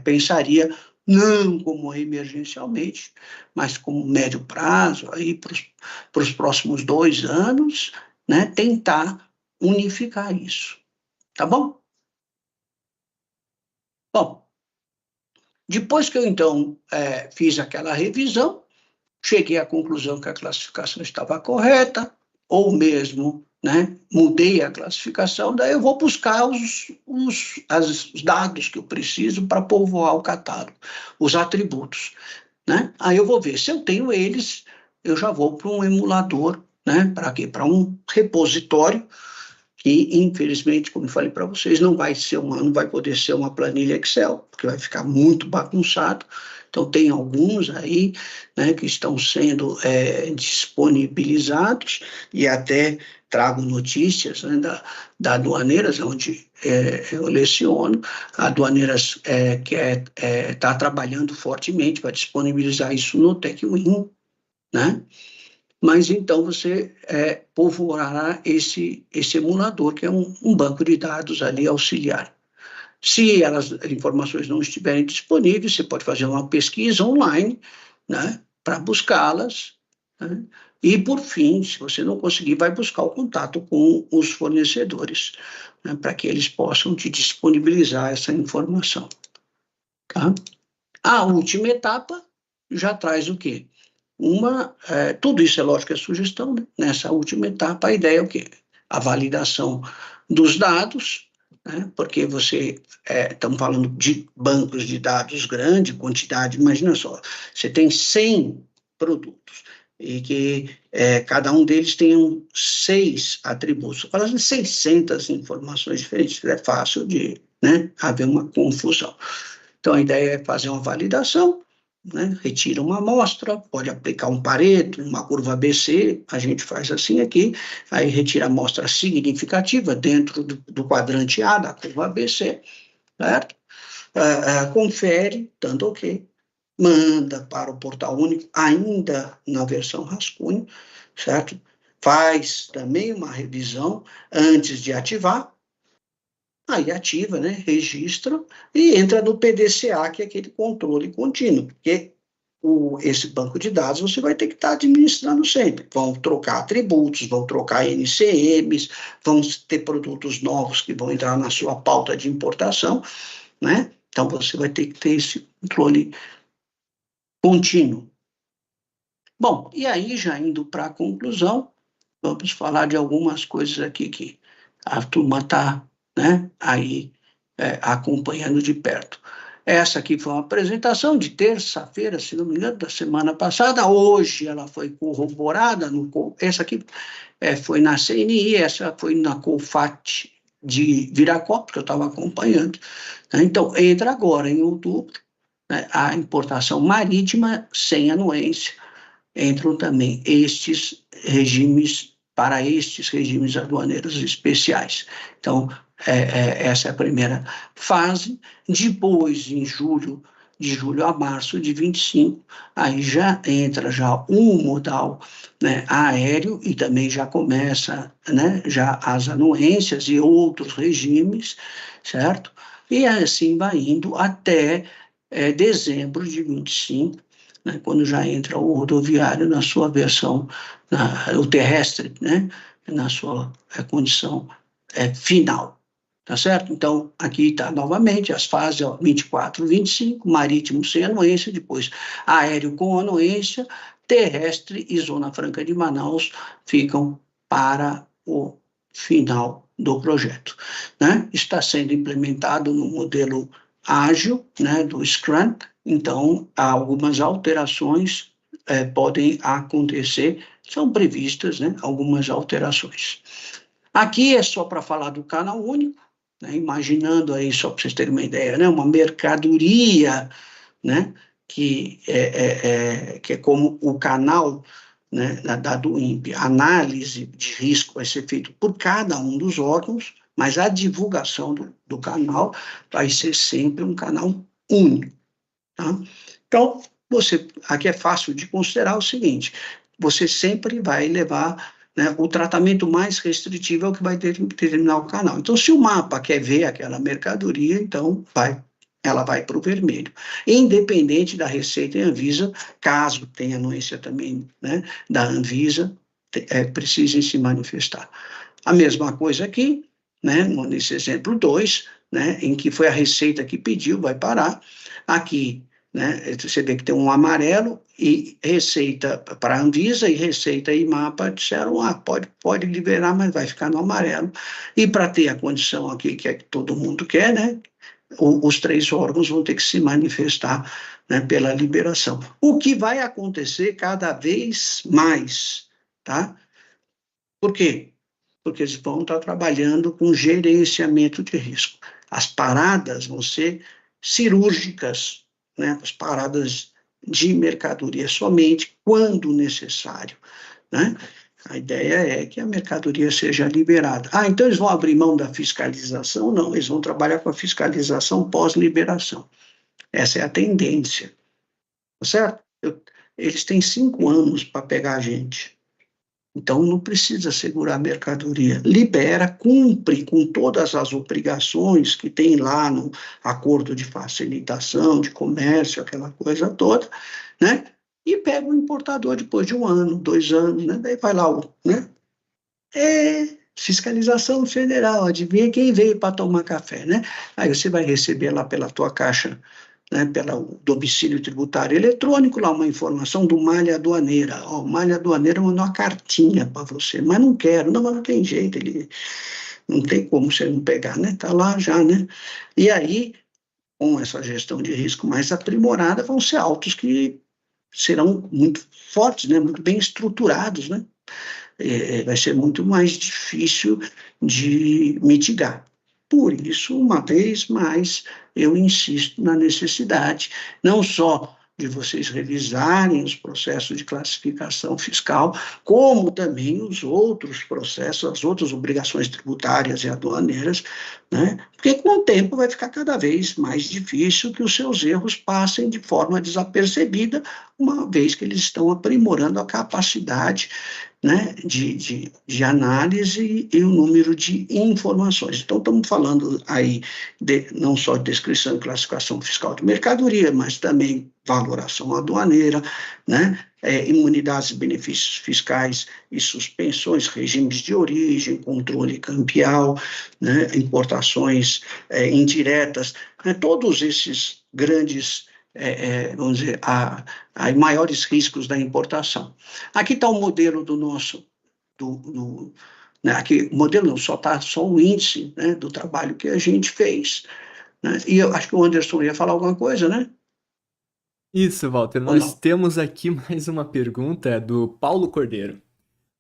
pensaria não como emergencialmente, mas como médio prazo, aí para os próximos 2 anos, né, tentar unificar isso, tá bom? Bom, depois que eu, então, fiz aquela revisão, cheguei à conclusão que a classificação estava correta, ou mesmo, né, mudei a classificação, daí eu vou buscar os dados que eu preciso para povoar o catálogo, os atributos, né? Aí eu vou ver, se eu tenho eles, eu já vou para um emulador, né? Para quê? Para um repositório, que infelizmente, como eu falei para vocês, não vai poder ser uma planilha Excel, porque vai ficar muito bagunçado. Então tem alguns aí, né, que estão sendo disponibilizados, e até trago notícias, né, da Aduaneiras, onde eu leciono. A Aduaneiras que está trabalhando fortemente para disponibilizar isso no TechWin, né? Mas então você povoará esse emulador, que é um banco de dados ali auxiliar. Se as informações não estiverem disponíveis, você pode fazer uma pesquisa online, né, para buscá-las, né? E, por fim, se você não conseguir, vai buscar o contato com os fornecedores, né, para que eles possam te disponibilizar essa informação. Tá? A última etapa já traz o quê? Tudo isso é lógico, é sugestão, né? Nessa última etapa, a ideia é o quê? A validação dos dados, né? Porque estamos falando de bancos de dados grande, quantidade, imagina só, você tem 100 produtos, e que cada um deles tem 6 atributos. Falando de 600 informações diferentes, é fácil de, né, haver uma confusão. Então, a ideia é fazer uma validação, né? Retira uma amostra, pode aplicar um Pareto, uma curva ABC, a gente faz assim aqui, aí retira a amostra significativa dentro do quadrante A da curva ABC, certo? Confere, dando ok, manda para o portal único, ainda na versão rascunho, certo? Faz também uma revisão antes de ativar, aí ativa, né, registra e entra no PDCA, que é aquele controle contínuo, porque esse banco de dados você vai ter que estar administrando sempre. Vão trocar atributos, vão trocar NCMs, vão ter produtos novos que vão entrar na sua pauta de importação, né? Então, você vai ter que ter esse controle contínuo. Bom, e aí, já indo para a conclusão, vamos falar de algumas coisas aqui que a turma está, né, aí acompanhando de perto. Essa aqui foi uma apresentação de terça-feira, se não me engano, da semana passada. Hoje ela foi corroborada. Essa aqui foi na CNI, essa foi na COFAT de Viracopos, que eu estava acompanhando. Então, entra agora, em outubro, né, a importação marítima sem anuência. Entram também estes regimes, para estes regimes aduaneiros especiais. Então, essa é a primeira fase. Depois, de julho a março de 25, aí já entra um modal, né, aéreo, e também já começa, né, já as anuências e outros regimes, certo? E assim vai indo até dezembro de 25, né, quando já entra o rodoviário na sua versão, o terrestre, né, na sua condição final. Tá certo? Então, aqui está novamente as fases 24, 25, marítimo sem anuência, depois aéreo com anuência, terrestre e Zona Franca de Manaus ficam para o final do projeto, né? Está sendo implementado no modelo ágil, né, do Scrum. Então, algumas alterações podem acontecer, são previstas, né, algumas alterações. Aqui é só para falar do canal único, né, imaginando aí, só para vocês terem uma ideia, né, uma mercadoria, né, que é como o canal, né, do INPE. A análise de risco vai ser feita por cada um dos órgãos, mas a divulgação do canal vai ser sempre um canal único. Tá? Então, aqui é fácil de considerar o seguinte: você sempre vai levar, né, o tratamento mais restritivo é o que vai determinar o canal. Então, se o mapa quer ver aquela mercadoria, então ela vai para o vermelho, independente da Receita e Anvisa, caso tenha anuência também, né, da Anvisa, precisem se manifestar. A mesma coisa aqui, né, nesse exemplo 2, né, em que foi a Receita que pediu, vai parar. Aqui, né, você vê que tem um amarelo, e Receita para a Anvisa e Receita e MAPA disseram, pode liberar, mas vai ficar no amarelo. E para ter a condição aqui que todo mundo quer, né, os 3 órgãos vão ter que se manifestar, né, pela liberação. O que vai acontecer cada vez mais, tá? Por quê? Porque eles vão estar trabalhando com gerenciamento de risco. As paradas vão ser cirúrgicas, né? As paradas de mercadoria somente quando necessário, né? A ideia é que a mercadoria seja liberada. Então eles vão abrir mão da fiscalização? Não, eles vão trabalhar com a fiscalização pós-liberação. Essa é a tendência, certo? Eles têm 5 anos para pegar a gente. Então, não precisa segurar a mercadoria. Libera, cumpre com todas as obrigações que tem lá no acordo de facilitação, de comércio, aquela coisa toda, né? E pega o importador depois de 1 ano, 2 anos, né? Daí vai lá, né? Fiscalização federal, adivinha quem veio para tomar café, né? Aí você vai receber lá pela tua caixa, né, pelo domicílio tributário eletrônico, lá uma informação do malha aduaneira. O malha aduaneira mandou uma cartinha para você, mas não quero, mas não tem jeito, não tem como você não pegar, né? Está lá já, né? E aí, com essa gestão de risco mais aprimorada, vão ser autos que serão muito fortes, né? Muito bem estruturados, né? Vai ser muito mais difícil de mitigar. Por isso, uma vez mais, eu insisto na necessidade, não só de vocês revisarem os processos de classificação fiscal, como também os outros processos, as outras obrigações tributárias e aduaneiras, né? Porque com o tempo vai ficar cada vez mais difícil que os seus erros passem de forma desapercebida, uma vez que eles estão aprimorando a capacidade né, de análise e o número de informações. Então, estamos falando aí não só de descrição e classificação fiscal de mercadoria, mas também valoração aduaneira, né, imunidades e benefícios fiscais e suspensões, regimes de origem, controle cambial, né, importações indiretas, né, todos esses grandes, vamos dizer, maiores riscos da importação. Aqui está o modelo do nosso, né, aqui, o modelo não, só o índice, né, do trabalho que a gente fez. Né? E eu acho que o Anderson ia falar alguma coisa, né? Isso, Walter. Ou Nós não? temos aqui mais uma pergunta do Paulo Cordeiro.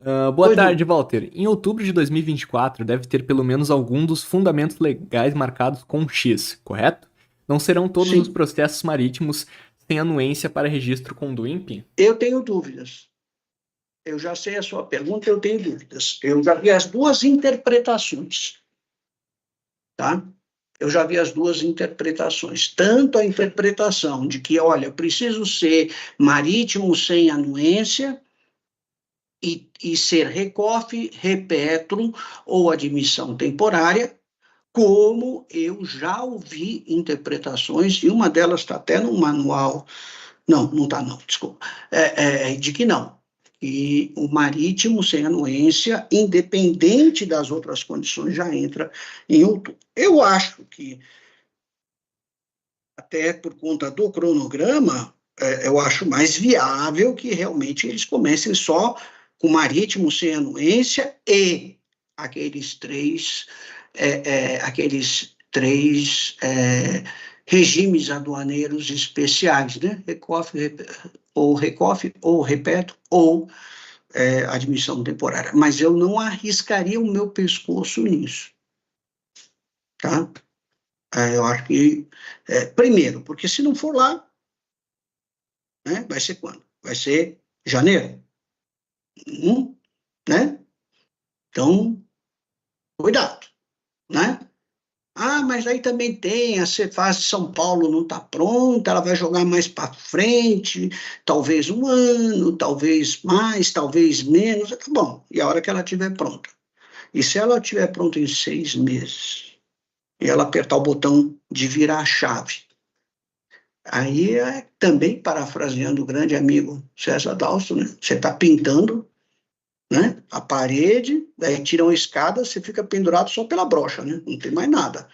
Boa Pois tarde, não. Walter. Em outubro de 2024, deve ter pelo menos algum dos fundamentos legais marcados com X, correto? Não serão todos os Sim, processos marítimos sem anuência para registro com DUIMP? eu tenho dúvidas. Eu já sei a sua pergunta, eu tenho dúvidas. Eu já vi as duas interpretações, tá? Eu já vi as duas interpretações. Tanto a interpretação de que, olha, eu preciso ser marítimo sem anuência, e ser RECOF, REPETRO ou admissão temporária, como eu já ouvi interpretações, e uma delas está até no manual, não está não, desculpa, de que não, e o marítimo sem anuência, independente das outras condições, já entra em outubro. Eu acho que, até por conta do cronograma, eu acho mais viável que realmente eles comecem só com marítimo sem anuência e aqueles três, regimes aduaneiros especiais, né? RECOF, ou REPETO, ou admissão temporária. Mas eu não arriscaria o meu pescoço nisso, tá? Eu acho que, primeiro, porque se não for lá, né, vai ser quando? Vai ser janeiro, né? Então, cuidado, né? Ah, mas aí também tem a Cefaz de São Paulo não está pronta, ela vai jogar mais para frente, talvez um ano, talvez mais, talvez menos. Tá bom, e a hora que ela estiver pronta? E se ela estiver pronta em 6 meses, e ela apertar o botão de virar a chave, aí também parafraseando o grande amigo César Dalsto, né? Você está pintando, né, a parede, aí tira uma escada, você fica pendurado só pela brocha, né? Não tem mais nada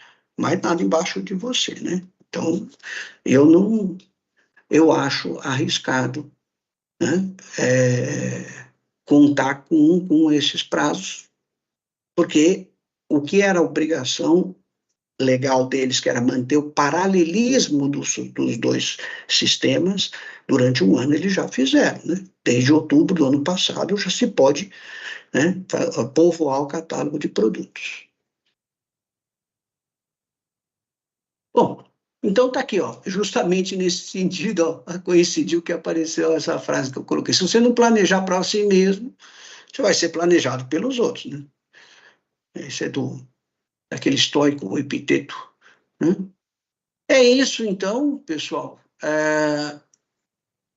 embaixo de você, né? Então, eu não, eu acho arriscado, né, contar com esses prazos, porque o que era obrigação legal deles, que era manter o paralelismo dos dois sistemas, durante um ano eles já fizeram, né? Desde outubro do ano passado já se pode, né, povoar o catálogo de produtos. Bom, então tá aqui, ó, justamente nesse sentido, ó, coincidiu que apareceu essa frase que eu coloquei. Se você não planejar para si mesmo, você vai ser planejado pelos outros, né? Esse é daquele estoico, o Epiteto, né? É isso, então, pessoal.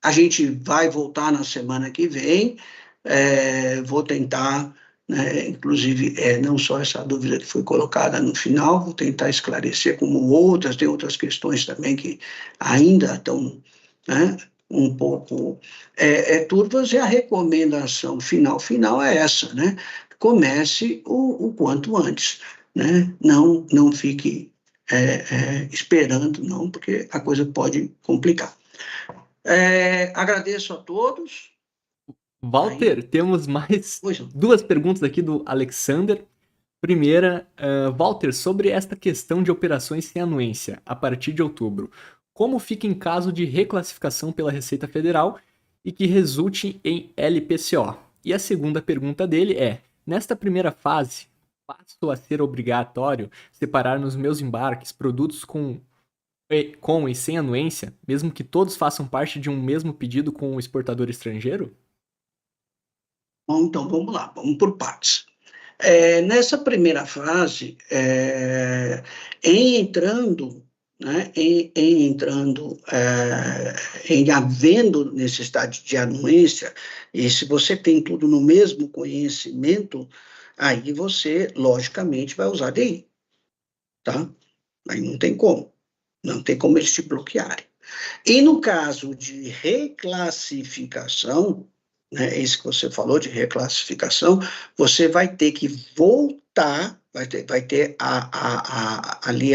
A gente vai voltar na semana que vem. Vou tentar, né, inclusive, não só essa dúvida que foi colocada no final, vou tentar esclarecer como outras, tem outras questões também que ainda estão, né, um pouco turvas, e a recomendação final é essa, né? Comece o quanto antes, né? Não fique esperando, não, porque a coisa pode complicar. Agradeço a todos. Aí, Walter, temos mais pois, duas perguntas aqui do Alexander. Primeira, Walter, sobre esta questão de operações sem anuência a partir de outubro, como fica em caso de reclassificação pela Receita Federal e que resulte em LPCO? E a segunda pergunta dele é: nesta primeira fase, passo a ser obrigatório separar nos meus embarques produtos com e sem anuência, mesmo que todos façam parte de um mesmo pedido com o exportador estrangeiro? bom, então vamos lá, vamos por partes. Nessa primeira fase, em entrando né, em entrando, em havendo necessidade de anuência, e se você tem tudo no mesmo conhecimento, aí você, logicamente, vai usar DI, tá? Aí não tem como eles te bloquearem. E no caso de reclassificação, né, esse que você falou de reclassificação, você vai ter que voltar, vai ter ali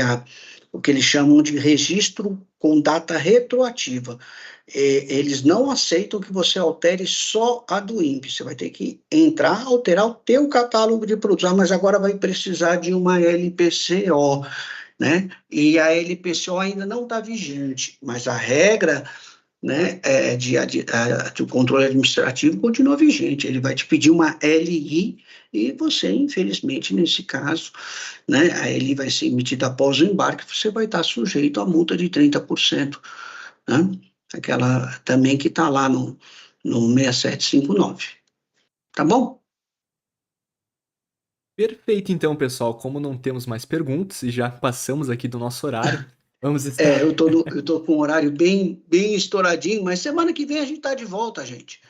o que eles chamam de registro com data retroativa. Eles não aceitam que você altere só a do INPE, você vai ter que entrar, alterar o teu catálogo de produtos, mas agora vai precisar de uma LPCO, né? E a LPCO ainda não está vigente, mas a regra, né, do controle administrativo continua vigente. Ele vai te pedir uma LI e você, infelizmente, nesse caso, né, a LI vai ser emitida após o embarque, você vai estar sujeito à multa de 30%, né? Aquela também que está lá no 6759. Tá bom? Perfeito, então, pessoal. Como não temos mais perguntas e já passamos aqui do nosso horário, vamos estar. Eu tô com um horário bem estouradinho, mas semana que vem a gente está de volta, gente.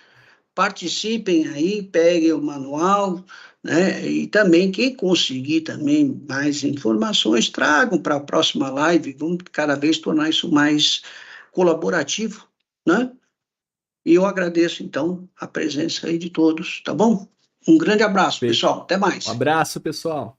Participem aí, peguem o manual, né? E também quem conseguir também mais informações, tragam para a próxima live, vamos cada vez tornar isso mais colaborativo, né? E eu agradeço, então, a presença aí de todos, tá bom? Um grande abraço, Perfeito. pessoal. Até Um mais. abraço, pessoal.